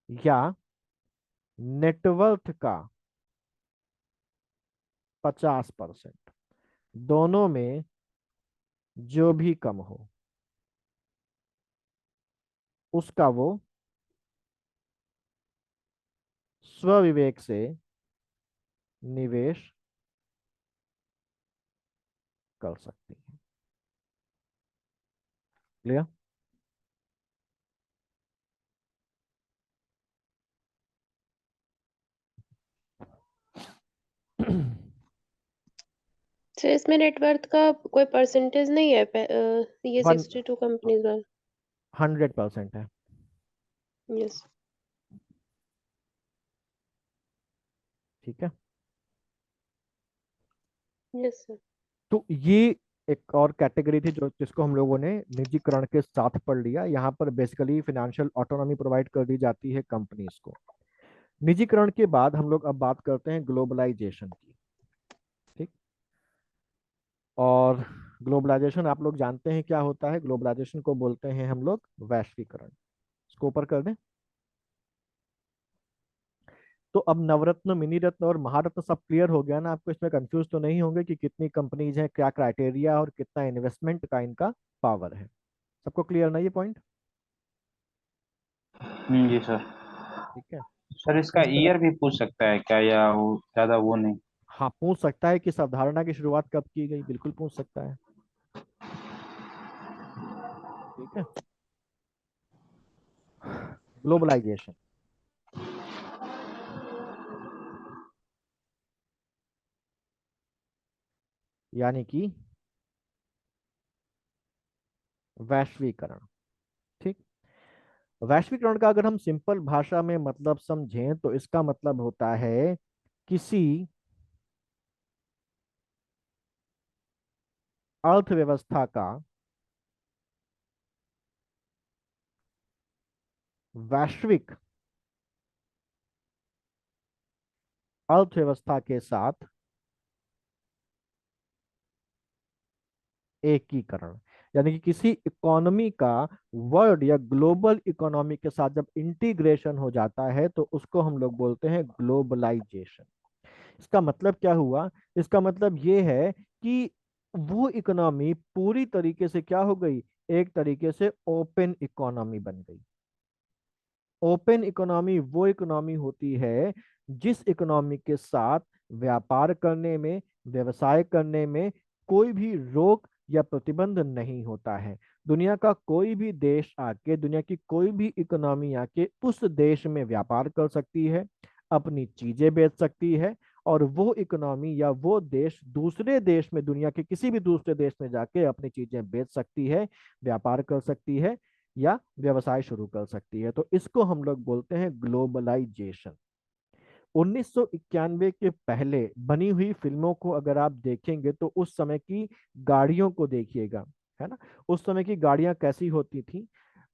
या नेटवर्थ का 50%, दोनों में जो भी कम हो उसका वो स्वविवेक से निवेश कर सकती है। क्लियर? सर इसमें नेटवर्थ का कोई परसेंटेज नहीं है ये 62 कंपनीज वाला? 100% है। यस। ठीक है, यस सर। तो ये एक और कैटेगरी थी जो जिसको हम लोगों ने निजीकरण के साथ पढ़ लिया। यहाँ पर बेसिकली फाइनेंशियल ऑटोनॉमी प्रोवाइड कर दी जाती है कंपनीज को। निजीकरण के बाद हम लोग अब बात करते हैं ग्लोबलाइजेशन की। ठीक, और ग्लोबलाइजेशन आप लोग जानते हैं क्या होता है। ग्लोबलाइजेशन को बोलते हैं हम लोग वैश्वीकरण। इसको ऊपर कर दें। तो अब नवरत्न, मिनी रत्न और महारत्न सब क्लियर हो गया ना आपको? इसमें कंफ्यूज तो नहीं होंगे कि कितनी कंपनीज हैं, क्या क्राइटेरिया और कितना इन्वेस्टमेंट का इनका पावर है। सबको क्लियर ना ये पॉइंट? जी सर। ठीक है, सर इसका ईयर भी पूछ सकता है क्या, या वो ज्यादा वो नहीं? हाँ पूछ सकता है कि इस अवधारणा की शुरुआत कब की गई, बिल्कुल पूछ सकता है। ठीक है, ग्लोबलाइजेशन यानी कि वैश्वीकरण। ठीक, वैश्वीकरण का अगर हम सिंपल भाषा में मतलब समझें तो इसका मतलब होता है किसी अर्थव्यवस्था का वैश्विक अर्थव्यवस्था के साथ एकीकरण। यानी कि किसी इकोनॉमी का वर्ल्ड या ग्लोबल इकोनॉमी के साथ जब इंटीग्रेशन हो जाता है तो उसको हम लोग बोलते हैं ग्लोबलाइजेशन। इसका मतलब क्या हुआ? इसका मतलब ये है कि वो इकोनॉमी पूरी तरीके से क्या हो गई, एक तरीके से ओपन इकोनॉमी बन गई। ओपन इकोनॉमी वो इकोनॉमी होती है जिस इकोनॉमी के साथ व्यापार करने में, व्यवसाय करने में कोई भी रोक या प्रतिबंध नहीं होता है। दुनिया का कोई भी देश आके, दुनिया की कोई भी इकोनॉमी आके उस देश में व्यापार कर सकती है, अपनी चीजें बेच सकती है, और वो इकोनॉमी या वो देश दूसरे देश में, दुनिया के किसी भी दूसरे देश में जाके अपनी चीजें बेच सकती है, व्यापार कर सकती है या व्यवसाय शुरू कर सकती है। तो इसको हम लोग बोलते हैं ग्लोबलाइजेशन। 1991 के पहले बनी हुई फिल्मों को अगर आप देखेंगे तो उस समय की गाड़ियों को देखिएगा, है ना। उस समय की गाड़ियां कैसी होती थी?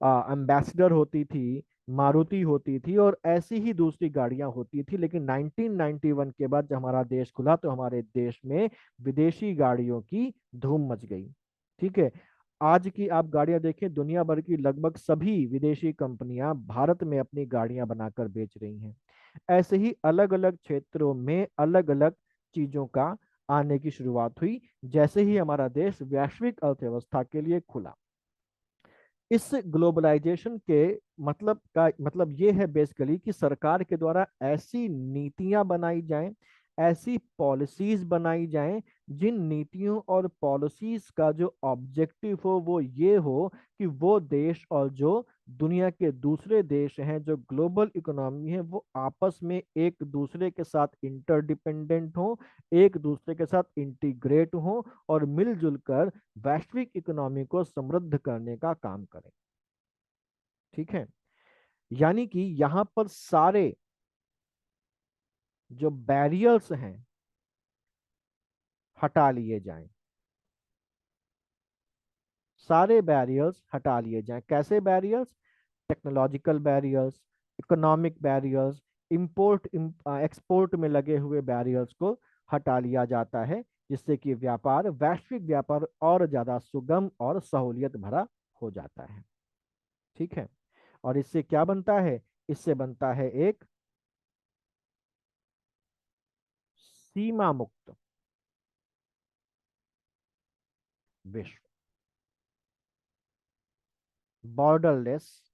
एम्बेसडर होती थी, मारुति होती थी, और ऐसी ही दूसरी गाड़ियां होती थी। लेकिन 1991 के बाद जब हमारा देश खुला तो हमारे देश में विदेशी गाड़ियों की धूम मच गई। ठीक है, आज की आप गाड़ियां देखें, दुनिया भर की लगभग सभी विदेशी कंपनियां भारत में अपनी गाड़ियां बनाकर बेच रही हैं। ऐसे ही अलग अलग क्षेत्रों में अलग अलग चीजों का आने की शुरुआत हुई जैसे ही हमारा देश वैश्विक अर्थव्यवस्था के लिए खुला। इस ग्लोबलाइजेशन के मतलब ये है बेसिकली कि सरकार के द्वारा ऐसी नीतियां बनाई जाएं, ऐसी पॉलिसीज बनाई जाएं जिन नीतियों और पॉलिसीज का जो ऑब्जेक्टिव हो वो ये हो कि वो देश और जो दुनिया के दूसरे देश हैं, जो ग्लोबल इकोनॉमी है, वो आपस में एक दूसरे के साथ इंटरडिपेंडेंट हो, एक दूसरे के साथ इंटीग्रेट हो और मिलजुल कर वैश्विक इकोनॉमी को समृद्ध करने का काम करें। ठीक है, यानी कि यहाँ पर सारे जो बैरियर्स हैं हटा लिए जाएं, सारे बैरियर्स हटा लिए जाएं। कैसे barriers? Technological barriers, economic barriers, import export में लगे हुए बैरियर्स को हटा लिया जाता है, जिससे कि व्यापार, वैश्विक व्यापार और ज्यादा सुगम और सहूलियत भरा हो जाता है। ठीक है, और इससे क्या बनता है? इससे बनता है एक सीमा मुक्त विश्व, बॉर्डरलेस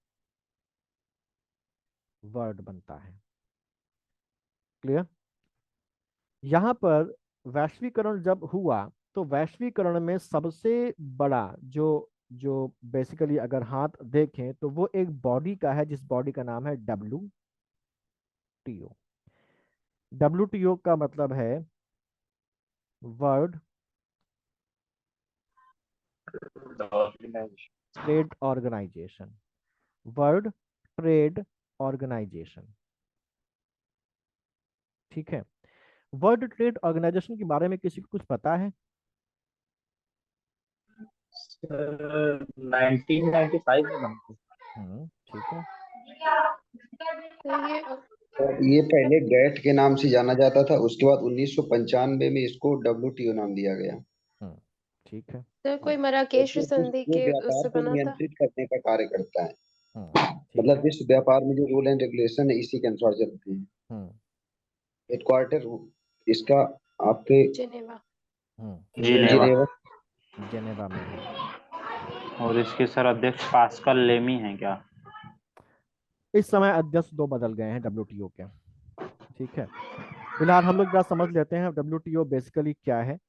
वर्ल्ड बनता है। क्लियर? यहां पर वैश्वीकरण जब हुआ तो वैश्वीकरण में सबसे बड़ा जो जो बेसिकली अगर हाथ देखें तो वो एक बॉडी का है, जिस बॉडी का नाम है WTO। WTO का मतलब है world trade organisation, world trade organisation. ठीक है, वर्ल्ड ट्रेड ऑर्गेनाइजेशन के बारे में किसी को कुछ पता है? 1995 में बना था। ठीक है। तो ये और ये पहले गैट के नाम से जाना जाता था, उसके बाद 1995 में इसको WTO नाम दिया गया। ठीक है। तो कोई मराकेश जो संधि जो के व्यापार उससे को बना था। नियंत्रित करने का कार्य करता है। ठीक मतलब है। विश्व व्यापार में जो रूल एंड रेगुलेशन है इसी के अनुसार चलते हैं। हम्म हेडक्वार्टर इसका आपके जिनेवा। जिनेवा। जिनेवा। जेनेवा में है। और इसके सर अध्यक्ष पास्कल लेमी हैं क्या? इस समय अध्यक्ष 2 बदल गए हैं WTO के। ठीक है, फिलहाल हम लोग जरा समझ लेते हैं WTO बेसिकली क्या है।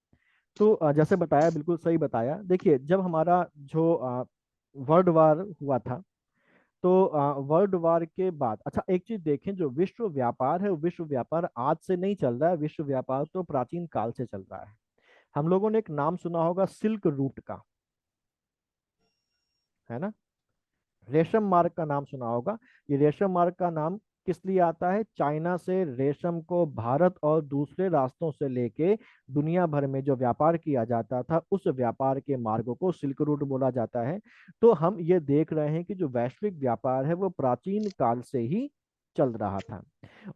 तो जैसे बताया, बिल्कुल सही बताया। देखिए, जब हमारा जो वर्ल्ड वार हुआ था, तो वर्ल्ड वार के बाद, अच्छा एक चीज देखें, जो विश्व व्यापार है, वो विश्व व्यापार आज से नहीं चल रहा है, विश्व व्यापार तो प्राचीन काल से चल रहा है। हम लोगों ने एक नाम सुना होगा सिल्क रूट का, है ना? रेशम मार्ग का नाम सुना होगा। ये रेशम मार्ग का नाम किस लिए आता है? चाइना से रेशम को भारत और दूसरे रास्तों से लेके दुनिया भर में जो व्यापार किया जाता था, उस व्यापार के मार्गों को सिल्क रूट बोला जाता है। तो हम ये देख रहे हैं कि जो वैश्विक व्यापार है वो प्राचीन काल से ही चल रहा था।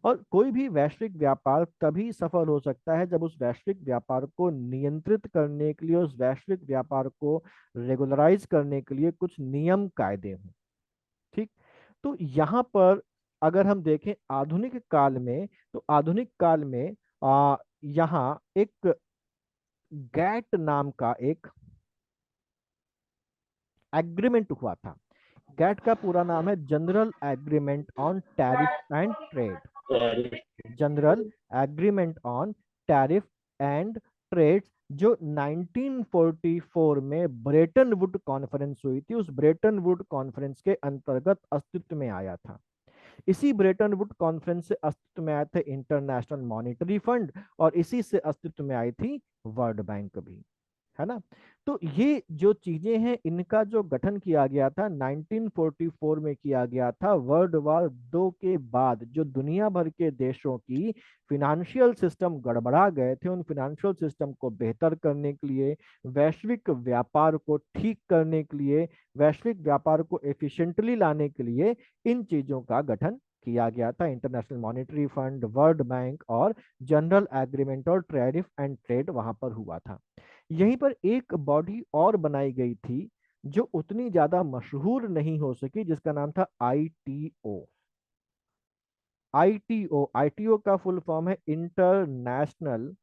और कोई भी वैश्विक व्यापार तभी सफल हो सकता है जब उस वैश्विक व्यापार को नियंत्रित करने के लिए, उस वैश्विक व्यापार को रेगुलराइज करने के लिए कुछ नियम कायदे हों। ठीक, तो यहाँ पर अगर हम देखें आधुनिक काल में, तो आधुनिक काल में यहाँ एक गैट नाम का एक एग्रीमेंट हुआ था। गैट का पूरा नाम है general agreement on tariff and trade. General agreement on tariff and trade, जो 1944 में ब्रेटन वुड कॉन्फ्रेंस हुई थी, उस ब्रेटन वुड कॉन्फ्रेंस के अंतर्गत अस्तित्व में आया था। इसी ब्रेटन वुड कॉन्फ्रेंस से अस्तित्व में आए थे इंटरनेशनल मॉनिटरी फंड, और इसी से अस्तित्व में आई थी वर्ल्ड बैंक भी, है ना? तो ये जो चीजें हैं, इनका जो गठन किया गया था 1944 में किया गया था, वर्ल्ड वार 2 के बाद जो दुनिया भर के देशों की फिनेंशियल सिस्टम गड़बड़ा गए थे, उन फिनेंशियल सिस्टम को बेहतर करने के लिए, वैश्विक व्यापार को ठीक करने के लिए, वैश्विक व्यापार को एफिशिएंटली लाने के लिए इन चीजों का गठन किया गया था। International monetary fund, world bank और जनरल एग्रीमेंट और टैरिफ एंड ट्रेड वहां पर हुआ था। यहीं पर एक बॉडी और बनाई गई थी जो उतनी ज्यादा मशहूर नहीं हो सकी, जिसका नाम था ITO। ITO का फुल फॉर्म है international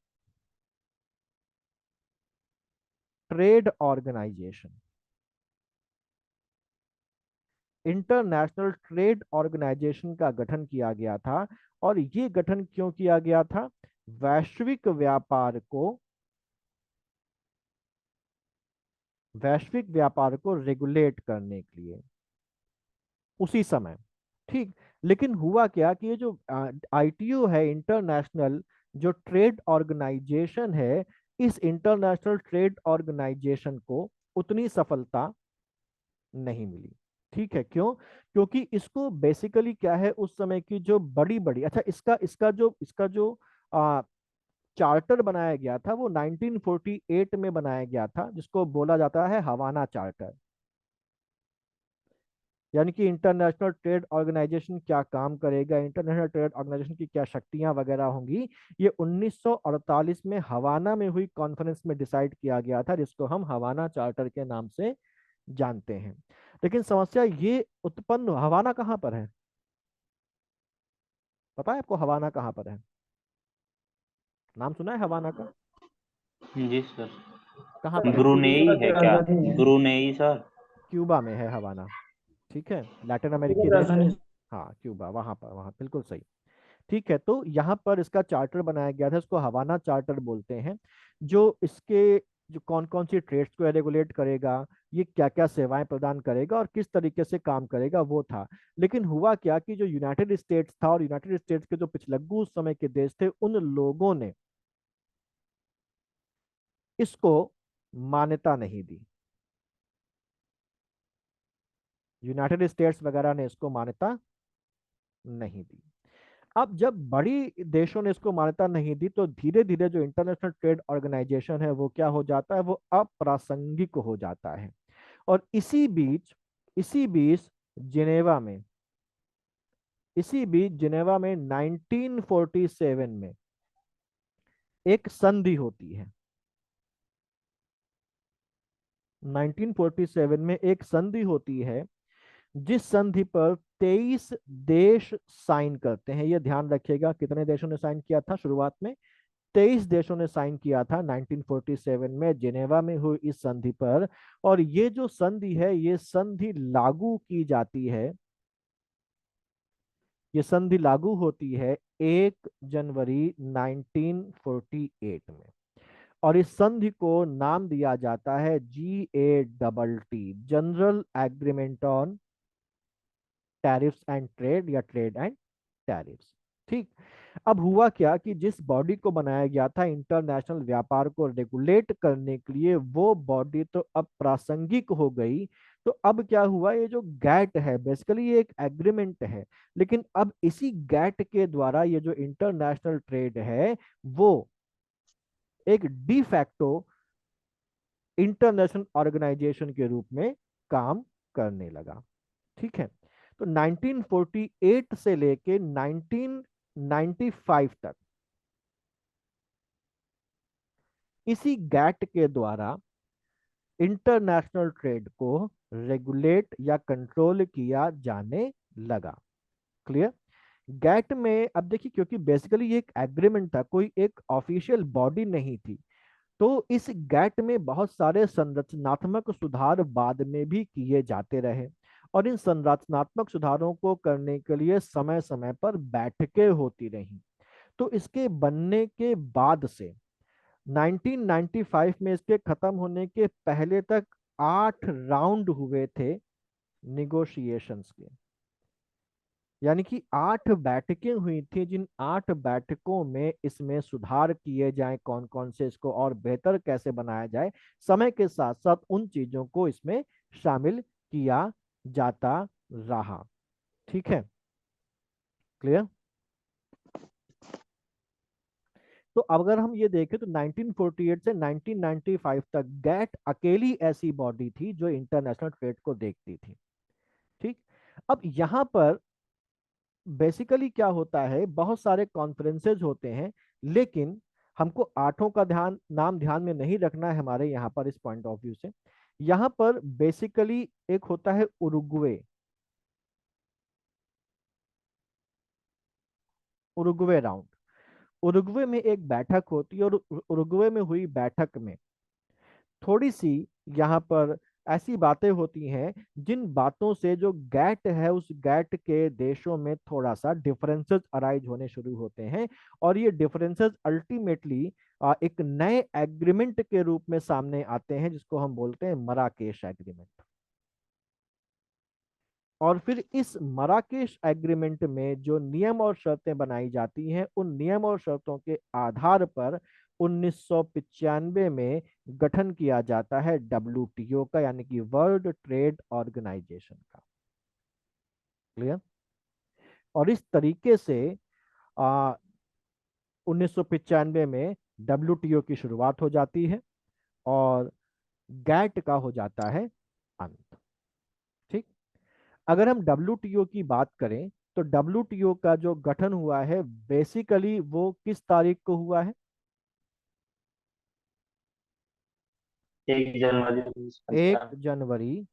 trade organisation. International trade organisation का गठन किया गया था। और ये गठन क्यों किया गया था? वैश्विक व्यापार को रेगुलेट करने के लिए उसी समय। ठीक। लेकिन हुआ क्या कि ये जो आईटीओ है, इंटरनेशनल जो ट्रेड ऑर्गेनाइजेशन है, इस इंटरनेशनल ट्रेड ऑर्गेनाइजेशन को उतनी सफलता नहीं मिली। ठीक है, क्यों? क्योंकि इसको बेसिकली क्या है, उस समय की जो बड़ी बड़ी, अच्छा इसका जो चार्टर बनाया गया था वो 1948 में बनाया गया था, जिसको बोला जाता है हवाना चार्टर। यानी कि इंटरनेशनल ट्रेड ऑर्गेनाइजेशन क्या काम करेगा, इंटरनेशनल ट्रेड ऑर्गेनाइजेशन की क्या शक्तियां वगैरह होंगी, ये 1948 में हवाना में हुई कॉन्फ्रेंस में डिसाइड किया गया था, जिसको हम हवाना चार्टर के नाम से जानते हैं। लेकिन समस्या ये उत्पन्न, हवाना कहाँ पर है? पता है आपको हवाना कहाँ पर है? नाम सुना है हवाना का? जी सर। कहाँ पर है? ब्रुनेई है क्या? Brunei sir. क्यूबा में है हवाना। ठीक है, लैटिन अमेरिकी देश है। हाँ, क्यूबा, वहां पर, वहां बिल्कुल सही। ठीक है, तो यहाँ पर इसका चार्टर बनाया गया था, इसको हवाना चार्टर बोलते हैं, जो इसके जो कौन कौन सी ट्रेड्स को रेगुलेट करेगा, ये क्या क्या सेवाएं प्रदान करेगा और किस तरीके से काम करेगा, वो था। लेकिन हुआ क्या कि जो यूनाइटेड स्टेट्स था और यूनाइटेड स्टेट्स के जो पिछलग्गू उस समय के देश थे, उन लोगों ने इसको मान्यता नहीं दी। यूनाइटेड स्टेट्स वगैरह ने इसको मान्यता नहीं दी। अब जब बड़ी देशों ने इसको मान्यता नहीं दी, तो धीरे धीरे जो इंटरनेशनल ट्रेड ऑर्गेनाइजेशन है वो क्या हो जाता है, वो अप्रासंगिक हो जाता है। और इसी बीच जिनेवा में इसी बीच जिनेवा में 1947 में एक संधि होती है। 1947 में एक संधि होती है, जिस संधि पर 23 देश साइन करते हैं। यह ध्यान रखिएगा, कितने देशों ने साइन किया था शुरुआत में? 23 देशों ने साइन किया था 1947 में जिनेवा में हुई इस संधि पर। और ये जो संधि है, ये संधि लागू की जाती है, ये संधि लागू होती है 1 जनवरी 1948 में। और इस संधि को नाम दिया जाता है GATT, general agreement on tariffs and trade, या ट्रेड एंड टैरिफ्स। ठीक। अब हुआ क्या कि जिस बॉडी को बनाया गया था इंटरनेशनल व्यापार को रेगुलेट करने के लिए, वो बॉडी तो अब प्रासंगिक हो गई। तो अब क्या हुआ, ये जो गैट है बेसिकली ये एक एग्रीमेंट है, लेकिन अब इसी गैट के द्वारा ये जो इंटरनेशनल ट्रेड है, वो एक डिफैक्टो इंटरनेशनल ऑर्गेनाइजेशन के रूप में काम करने लगा। ठीक है, तो 1948 से लेके 1995 तक इसी गैट के द्वारा इंटरनेशनल ट्रेड को रेगुलेट या कंट्रोल किया जाने लगा। क्लियर? गैट में अब देखिए, क्योंकि बेसिकली ये एक एग्रीमेंट था, कोई एक ऑफिशियल बॉडी नहीं थी, तो इस गैट में बहुत सारे संरचनात्मक सुधार बाद में भी किए जाते रहे। और इन संरचनात्मक सुधारों को करने के लिए समय समय पर बैठकें होती रही। तो इसके बनने के बाद से 1995 में इसके खत्म होने के पहले तक 8 राउंड हुए थे निगोशिएशंस के। यानी कि 8 बैठकें हुई थी, जिन 8 बैठकों में इसमें सुधार किए जाएं, कौन कौन से, इसको और बेहतर कैसे बनाया जाए, समय के साथ साथ उन चीजों को इसमें शामिल किया जाता रहा। ठीक है, क्लियर? तो अगर हम ये देखें तो 1948 से 1995 तक गैट अकेली ऐसी बॉडी थी जो इंटरनेशनल ट्रेड को देखती थी। ठीक। अब यहां पर बेसिकली क्या होता है, बहुत सारे कॉन्फ्रेंसेज होते हैं, लेकिन हमको आठों का नाम ध्यान में नहीं रखना है हमारे यहाँ पर इस पॉइंट ऑफ व्यू से। यहाँ पर बेसिकली एक होता है उरुग्वे, उरुग्वे राउंड। उरुग्वे में एक बैठक होती है, और उरुग्वे में हुई बैठक में थोड़ी सी यहाँ पर ऐसी बातें होती हैं जिन बातों से जो गैट है उस गैट के देशों में थोड़ा सा डिफरेंसेस अराइज होने शुरू होते हैं, और ये डिफरेंसेस अल्टीमेटली एक नए एग्रीमेंट के रूप में सामने आते हैं जिसको हम बोलते हैं मराकेश एग्रीमेंट। और फिर इस मराकेश एग्रीमेंट में जो नियम और शर्तें बनाई जाती हैं उन नियम और शर्तों के आधार पर 1995 में गठन किया जाता है डब्ल्यूटीओ का, यानी कि वर्ल्ड ट्रेड ऑर्गेनाइजेशन का। क्लियर? और इस तरीके से 1995 में डब्ल्यूटीओ की शुरुआत हो जाती है और गैट का हो जाता है अंत। ठीक। अगर हम डब्ल्यूटीओ की बात करें तो डब्ल्यूटीओ का जो गठन हुआ है बेसिकली वो किस तारीख को हुआ है? 1 जनवरी 1 1995। जनवरी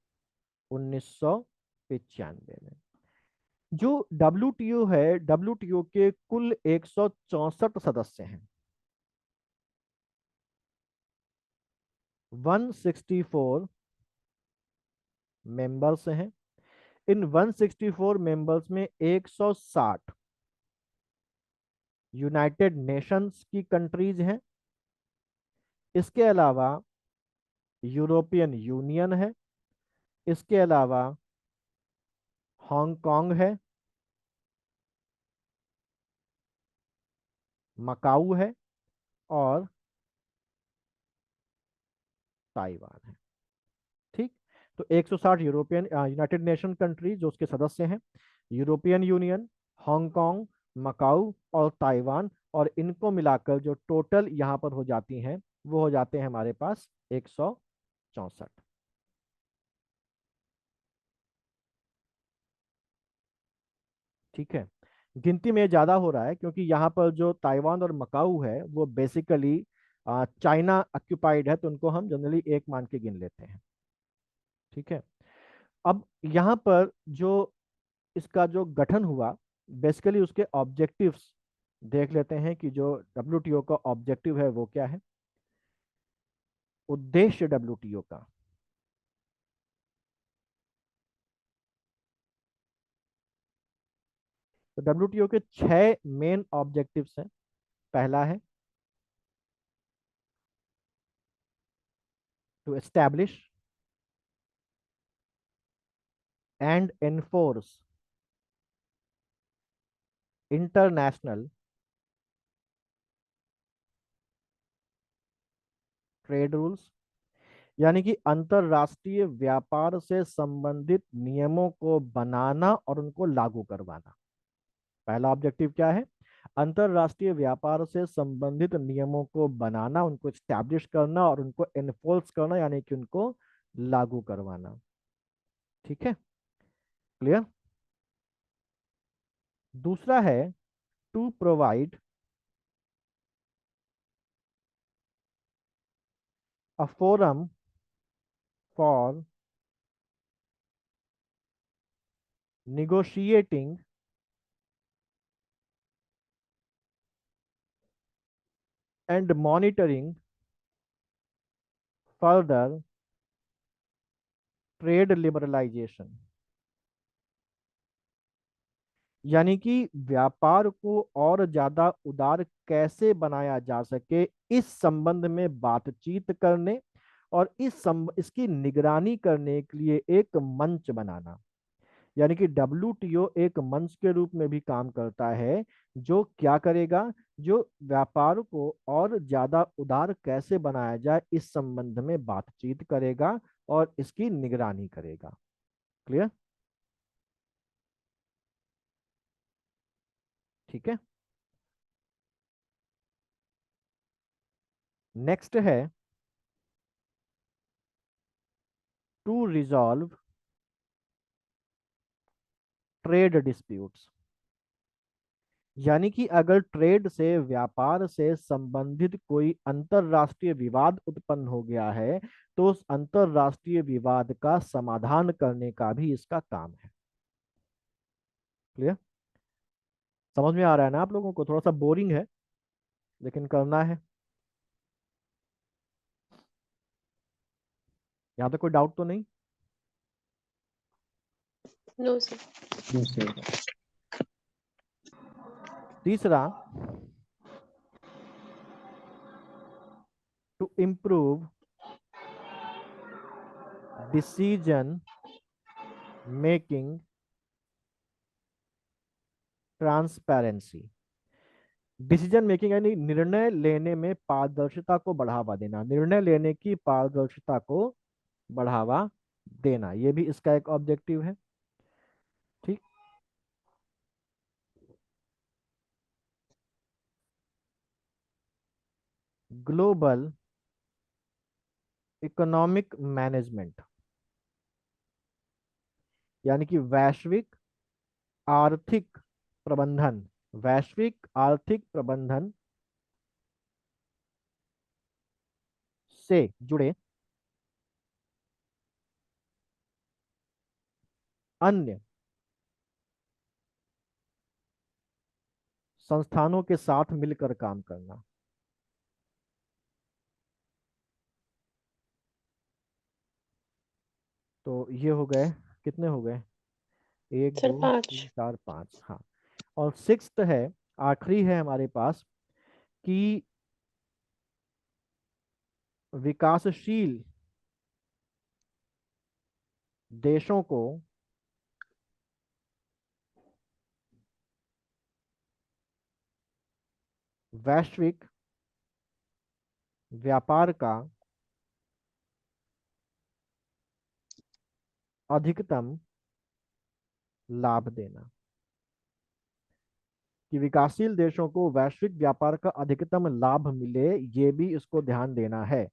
1995 में। जो डब्ल्यूटीओ है, डब्ल्यूटीओ के कुल 164 सदस्य हैं। 164 मेंबर्स हैं। इन 164 मेंबर्स में 160 यूनाइटेड नेशंस की कंट्रीज हैं। इसके अलावा यूरोपियन यूनियन है। इसके अलावा हांगकांग है, मकाऊ है और ताइवान है। ठीक। तो 160 यूरोपियन यूनाइटेड नेशन कंट्री जो उसके सदस्य हैं, यूरोपियन यूनियन, हांगकांग, मकाऊ और ताइवान, और इनको मिलाकर जो टोटल यहाँ पर हो जाती हैं वो हो जाते हैं हमारे पास 164। ठीक है। गिनती में ज्यादा हो रहा है क्योंकि यहाँ पर जो ताइवान और मकाऊ है वो बेसिकली चाइना ऑक्यूपाइड है, तो उनको हम जनरली एक मान के गिन लेते हैं। ठीक है। अब यहाँ पर जो इसका जो गठन हुआ बेसिकली उसके ऑब्जेक्टिव्स देख लेते हैं कि जो डब्ल्यूटीओ का ऑब्जेक्टिव है वो क्या है, उद्देश्य डब्ल्यूटीओ का। तो डब्ल्यूटीओ के 6 मेन ऑब्जेक्टिव्स हैं। पहला है to establish and enforce international trade rules, यानी कि अंतरराष्ट्रीय व्यापार से संबंधित नियमों को बनाना और उनको लागू करवाना। पहला ऑब्जेक्टिव क्या है? अंतरराष्ट्रीय व्यापार से संबंधित नियमों को बनाना, उनको स्टैब्लिश करना और उनको एनफोर्स करना, यानी कि उनको लागू करवाना। ठीक है, क्लियर? दूसरा है to provide a forum for negotiating and monitoring further trade liberalisation, यानी कि व्यापार को और ज्यादा उदार कैसे बनाया जा सके इस संबंध में बातचीत करने और इसकी निगरानी करने के लिए एक मंच बनाना। यानी कि डब्ल्यूटीओ एक मंच के रूप में भी काम करता है जो क्या करेगा, जो व्यापार को और ज्यादा उदार कैसे बनाया जाए इस संबंध में बातचीत करेगा और इसकी निगरानी करेगा। क्लियर? ठीक है। नेक्स्ट है टू रिजॉल्व ट्रेड डिस्प्यूट्स, यानी कि अगर ट्रेड से, व्यापार से संबंधित कोई अंतरराष्ट्रीय विवाद उत्पन्न हो गया है तो उस अंतरराष्ट्रीय विवाद का समाधान करने का भी इसका काम है। क्लियर? समझ में आ रहा है ना आप लोगों को? थोड़ा सा बोरिंग है लेकिन करना है। यहाँ तक कोई डाउट तो नहीं? No sir. तीसरा, to improve decision making transparency. Decision making यानी निर्णय लेने में पारदर्शिता को बढ़ावा देना, निर्णय लेने की पारदर्शिता को बढ़ावा देना, ये भी इसका एक ऑब्जेक्टिव है। ठीक, ग्लोबल इकोनॉमिक मैनेजमेंट यानी कि वैश्विक आर्थिक प्रबंधन, वैश्विक आर्थिक प्रबंधन से जुड़े अन्य संस्थानों के साथ मिलकर काम करना। तो ये हो गए, कितने हो गए? एक, सर दो, 5। तीन, चार, पांच। हाँ, और सिक्स्थ है, आखिरी है हमारे पास, कि विकासशील देशों को वैश्विक व्यापार का अधिकतम लाभ देना, कि विकासशील देशों को वैश्विक व्यापार का अधिकतम लाभ मिले, ये भी इसको ध्यान देना है।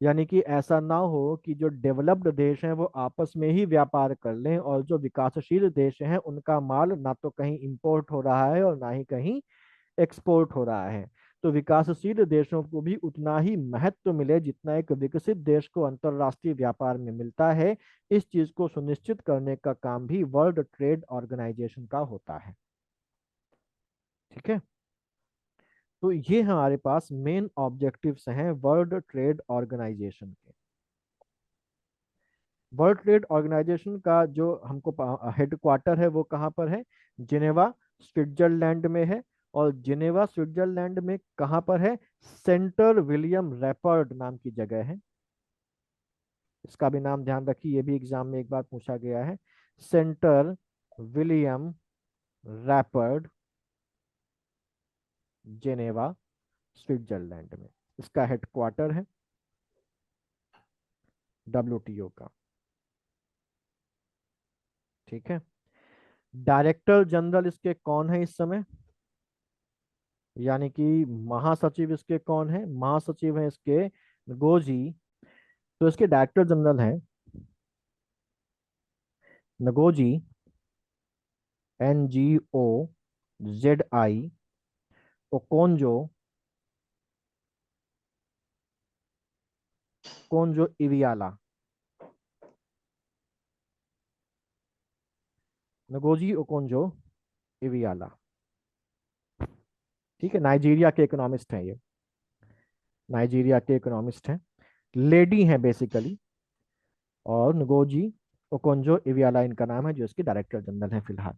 यानी कि ऐसा ना हो कि जो डेवलप्ड देश हैं वो आपस में ही व्यापार कर लें और जो विकासशील देश हैं उनका माल ना तो कहीं इंपोर्ट हो रहा है और ना ही कहीं एक्सपोर्ट हो रहा है। तो विकासशील देशों को भी उतना ही महत्व मिले जितना एक विकसित देश को अंतरराष्ट्रीय व्यापार में मिलता है। इस चीज को सुनिश्चित करने का काम भी वर्ल्ड ट्रेड ऑर्गेनाइजेशन का होता है। ठीक है, तो ये हमारे पास मेन ऑब्जेक्टिव्स हैं वर्ल्ड ट्रेड ऑर्गेनाइजेशन के। वर्ल्ड ट्रेड ऑर्गेनाइजेशन का जो हमको हेडक्वार्टर है वो कहाँ पर है? जिनेवा स्विट्जरलैंड में है। और जिनेवा स्विट्जरलैंड में कहाँ पर है? सेंटर विलियम रैपर्ड नाम की जगह है। इसका भी नाम ध्यान रखिए, ये भी एग्जाम में एक बार पूछा गया है। सेंटर विलियम रैपर्ड, जेनेवा स्विट्जरलैंड में इसका हेडक्वार्टर है WTO का। ठीक है, डायरेक्टर जनरल इसके कौन है इस समय? यानी कि महासचिव इसके कौन है? महासचिव है इसके नगोजी। तो इसके डायरेक्टर जनरल हैं नगोजी NGOZI ओकोंजो कोंजो इवियाला। Ngozi Okonjo Iweala. ठीक है, नाइजीरिया के इकोनॉमिस्ट हैं ये, नाइजीरिया के इकोनॉमिस्ट हैं, लेडी हैं बेसिकली। और नगोजी ओकोंजो इवियाला इनका नाम है, जो इसके डायरेक्टर जनरल हैं फिलहाल।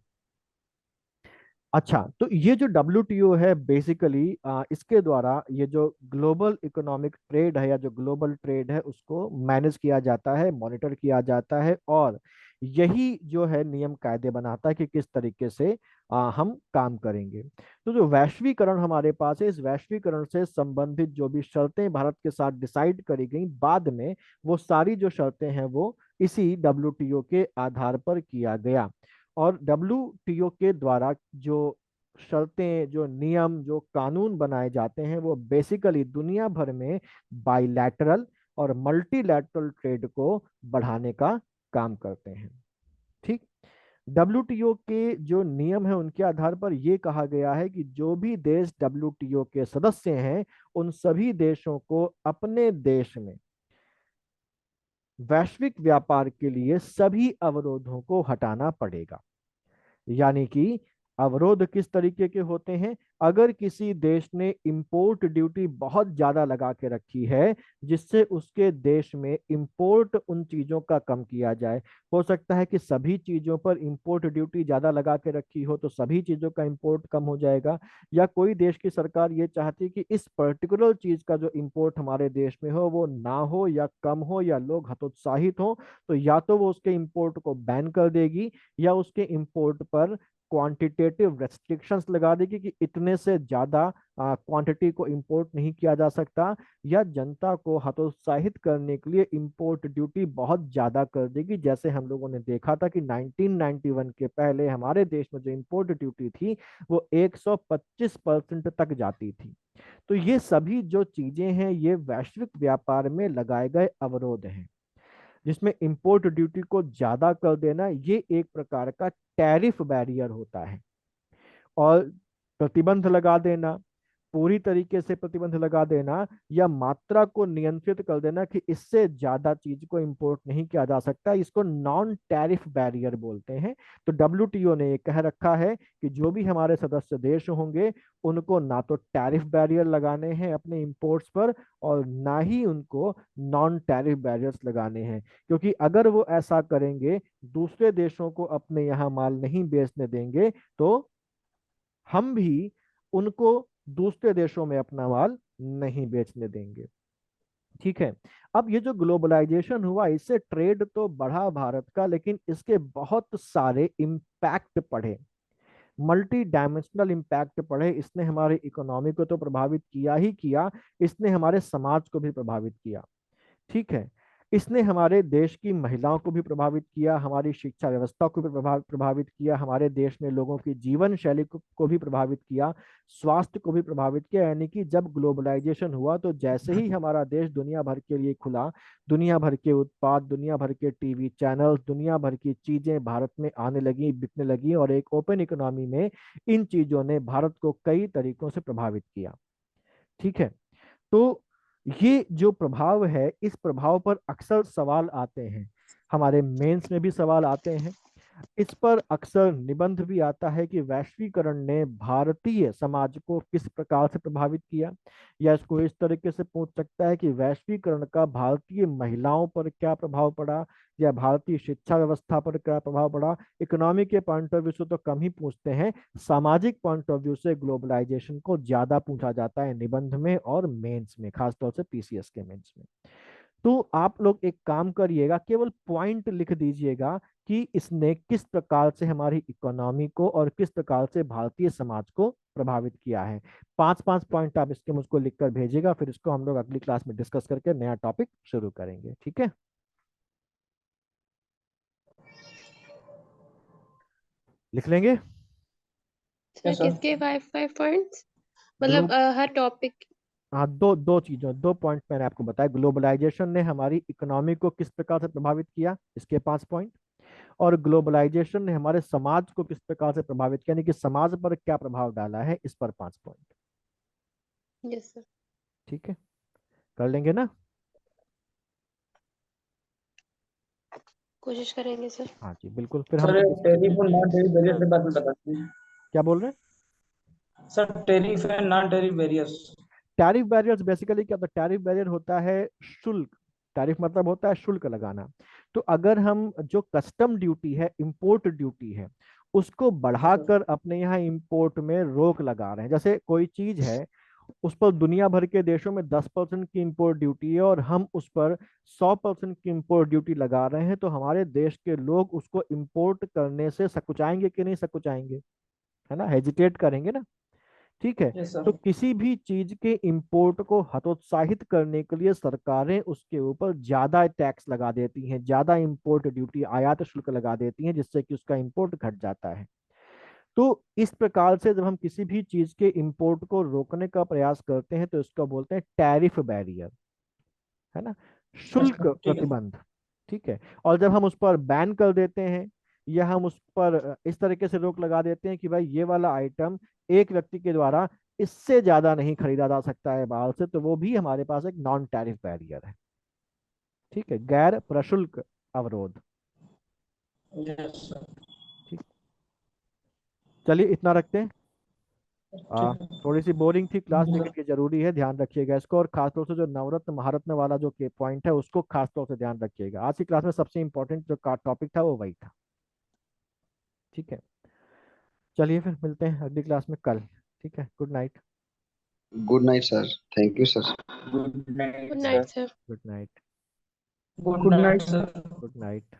अच्छा, तो ये जो WTO है बेसिकली इसके द्वारा ये जो ग्लोबल इकोनॉमिक ट्रेड है या जो ग्लोबल ट्रेड है उसको मैनेज किया जाता है, मॉनिटर किया जाता है, और यही जो है नियम कायदे बनाता है कि किस तरीके से हम काम करेंगे। तो जो वैश्वीकरण हमारे पास है, इस वैश्वीकरण से संबंधित जो भी शर्तें भारत के साथ डिसाइड करी गई बाद में, वो सारी जो शर्तें हैं वो इसी WTO के आधार पर किया गया। और WTO के द्वारा जो शर्तें, जो नियम, जो कानून बनाए जाते हैं वो बेसिकली दुनिया भर में बाइलैटरल और मल्टीलैटरल ट्रेड को बढ़ाने का काम करते हैं। ठीक, WTO के जो नियम है उनके आधार पर यह कहा गया है कि जो भी देश WTO के सदस्य हैं उन सभी देशों को अपने देश में वैश्विक व्यापार के लिए सभी अवरोधों को हटाना पड़ेगा। यानी कि अवरोध किस तरीके के होते हैं? अगर किसी देश ने इंपोर्ट ड्यूटी बहुत ज्यादा लगा के रखी है, जिससे उसके देश में इंपोर्ट उन चीजों का कम किया जाए। हो सकता है कि सभी चीजों पर इंपोर्ट ड्यूटी ज्यादा लगा के रखी हो, तो सभी चीजों का इंपोर्ट कम हो जाएगा। या कोई देश की सरकार ये चाहती है कि इस पर्टिकुलर चीज का जो इंपोर्ट हमारे देश में हो वो ना हो या कम हो, या लोग हतोत्साहित हो, तो या तो वो उसके इंपोर्ट को बैन कर देगी, या उसके इंपोर्ट पर क्वांटिटेटिव रेस्ट्रिक्शंस लगा देगी कि इतने से ज्यादा क्वांटिटी को इंपोर्ट नहीं किया जा सकता, या जनता को हतोत्साहित करने के लिए इंपोर्ट ड्यूटी बहुत ज्यादा कर देगी। जैसे हम लोगों ने देखा था कि 1991 के पहले हमारे देश में जो इंपोर्ट ड्यूटी थी वो 125% तक जाती थी। तो ये सभी जो चीजें हैं ये वैश्विक व्यापार में लगाए गए अवरोध हैं, जिसमें इंपोर्ट ड्यूटी को ज्यादा कर देना ये एक प्रकार का टैरिफ बैरियर होता है। और प्रतिबंध लगा देना, पूरी तरीके से प्रतिबंध लगा देना, या मात्रा को नियंत्रित कर देना कि इससे ज्यादा चीज को इंपोर्ट नहीं किया जा सकता, इसको नॉन टैरिफ बैरियर बोलते हैं। तो डब्ल्यूटीओ ने ये कह रखा है कि जो भी हमारे सदस्य देश होंगे उनको ना तो टैरिफ बैरियर लगाने हैं अपने इंपोर्ट्स पर, और ना ही उनको नॉन टैरिफ बैरियर्स लगाने हैं। क्योंकि अगर वो ऐसा करेंगे, दूसरे देशों को अपने यहाँ माल नहीं बेचने देंगे, तो हम भी उनको दूसरे देशों में अपना माल नहीं बेचने देंगे। ठीक है। अब ये जो ग्लोबलाइजेशन हुआ, इससे ट्रेड तो बढ़ा भारत का, लेकिन इसके बहुत सारे इम्पैक्ट पड़े, मल्टी डायमेंशनल इम्पैक्ट पड़े। इसने हमारे इकोनॉमी को तो प्रभावित किया ही किया, इसने हमारे समाज को भी प्रभावित किया। ठीक है। इसने हमारे देश की महिलाओं को भी प्रभावित किया, हमारी शिक्षा व्यवस्था को भी प्रभावित किया, हमारे देश में लोगों की जीवन शैली को भी प्रभावित किया, स्वास्थ्य को भी प्रभावित किया। यानी कि जब ग्लोबलाइजेशन हुआ तो जैसे ही हमारा देश दुनिया भर के लिए खुला, दुनिया भर के उत्पाद, दुनिया भर के टीवी चैनल, दुनिया भर की चीजें भारत में आने लगी, बिकने लगी, और एक ओपन इकोनॉमी में इन चीजों ने भारत को कई तरीकों से प्रभावित किया। ठीक है। तो ये जो प्रभाव है, इस प्रभाव पर अक्सर सवाल आते हैं, हमारे मेंस में भी सवाल आते हैं। इस पर अक्सर निबंध भी आता है कि वैश्वीकरण ने भारतीय समाज को किस प्रकार से प्रभावित किया, या इसको इस तरीके से पूछ सकता है कि वैश्वीकरण का भारतीय महिलाओं पर क्या प्रभाव पड़ा, या भारतीय शिक्षा व्यवस्था पर क्या प्रभाव पड़ा। इकोनॉमी के पॉइंट ऑफ व्यू से तो कम ही पूछते हैं, सामाजिक पॉइंट ऑफ व्यू से ग्लोबलाइजेशन को ज्यादा पूछा जाता है निबंध में और मेंस में, खासतौर से पीसीएस के मेंस में। तो आप लोग एक काम करिएगा, केवल पॉइंट लिख दीजिएगा कि इसने किस प्रकार से हमारी इकोनॉमी को और किस प्रकार से भारतीय समाज को प्रभावित किया है। 5-5 पॉइंट आप इसके मुझको लिखकर भेजिएगा, फिर इसको हम लोग अगली क्लास में डिस्कस करके नया टॉपिक शुरू करेंगे। ठीक है, लिख लेंगे। Sir Yes, sir. किसके 5 पॉइंट्स, मतलब हर टॉपिक? हाँ, दो चीजों, 2 पॉइंट मैंने आपको बताया। ग्लोबलाइजेशन ने हमारी इकोनॉमी को किस प्रकार से प्रभावित किया, इसके 5 पॉइंट, और ग्लोबलाइजेशन ने हमारे समाज को किस प्रकार से प्रभावित किया, यानी कि समाज पर क्या प्रभाव डाला है, इस पर 5 पॉइंट। Yes sir. ठीक है, कर लेंगे ना? कोशिश करेंगे सर। हाँ जी बिल्कुल। फिर हम सर टैरिफ और नॉन टैरिफ बैरियर के बारे में बता दीजिए। क्या बोल रहे हैं? Sir tariff and non tariff barriers. Tariff barriers basically क्या होता है? टैरिफ बैरियर होता है शुल्क। टैरिफ मतलब होता है शुल्क लगाना। तो अगर हम जो कस्टम ड्यूटी है, इंपोर्ट ड्यूटी है, उसको बढ़ाकर अपने यहाँ इंपोर्ट में रोक लगा रहे हैं। जैसे कोई चीज है, उस पर दुनिया भर के देशों में 10% की इंपोर्ट ड्यूटी है, और हम उस पर 100% की इंपोर्ट ड्यूटी लगा रहे हैं, तो हमारे देश के लोग उसको इंपोर्ट करने से सकुचाएंगे कि नहीं सकुचाएंगे? है ना, हेजिटेट करेंगे ना। ठीक है। यस तो सर। किसी भी चीज के इंपोर्ट को हतोत्साहित करने के लिए सरकारें उसके ऊपर ज्यादा टैक्स लगा देती हैं, ज्यादा इंपोर्ट ड्यूटी, आयात शुल्क लगा देती हैं, जिससे कि उसका इंपोर्ट घट जाता है। तो इस प्रकार से जब हम किसी भी चीज के इंपोर्ट को रोकने का प्रयास करते हैं तो इसको बोलते हैं टैरिफ बैरियर, है ना, शुल्क ठीक है। प्रतिबंध। ठीक है। और जब हम उस पर बैन कर देते हैं, या हम उस पर इस तरीके से रोक लगा देते हैं कि भाई ये वाला आइटम एक व्यक्ति के द्वारा इससे ज्यादा नहीं खरीदा जा सकता है बाहर से, तो वो भी हमारे पास एक नॉन टैरिफ बैरियर है। ठीक है, गैर प्रशुल्क अवरोध। Yes sir. ठीक। चलिए इतना रखते हैं। थोड़ी सी बोरिंग थी क्लास, लेकिन ये जरूरी है, ध्यान रखिएगा इसको। और खासतौर से जो नवरत्न महारत्न वाला जो के पॉइंट है उसको खासतौर से ध्यान रखिएगा। आज की क्लास में सबसे इंपॉर्टेंट जो टॉपिक था वो वही था। ठीक है, चलिए फिर मिलते हैं अगली क्लास में कल। ठीक है, good night. Good night sir, thank you sir. Good night, good sir. Night sir. Good night. Good night, sir. Good night.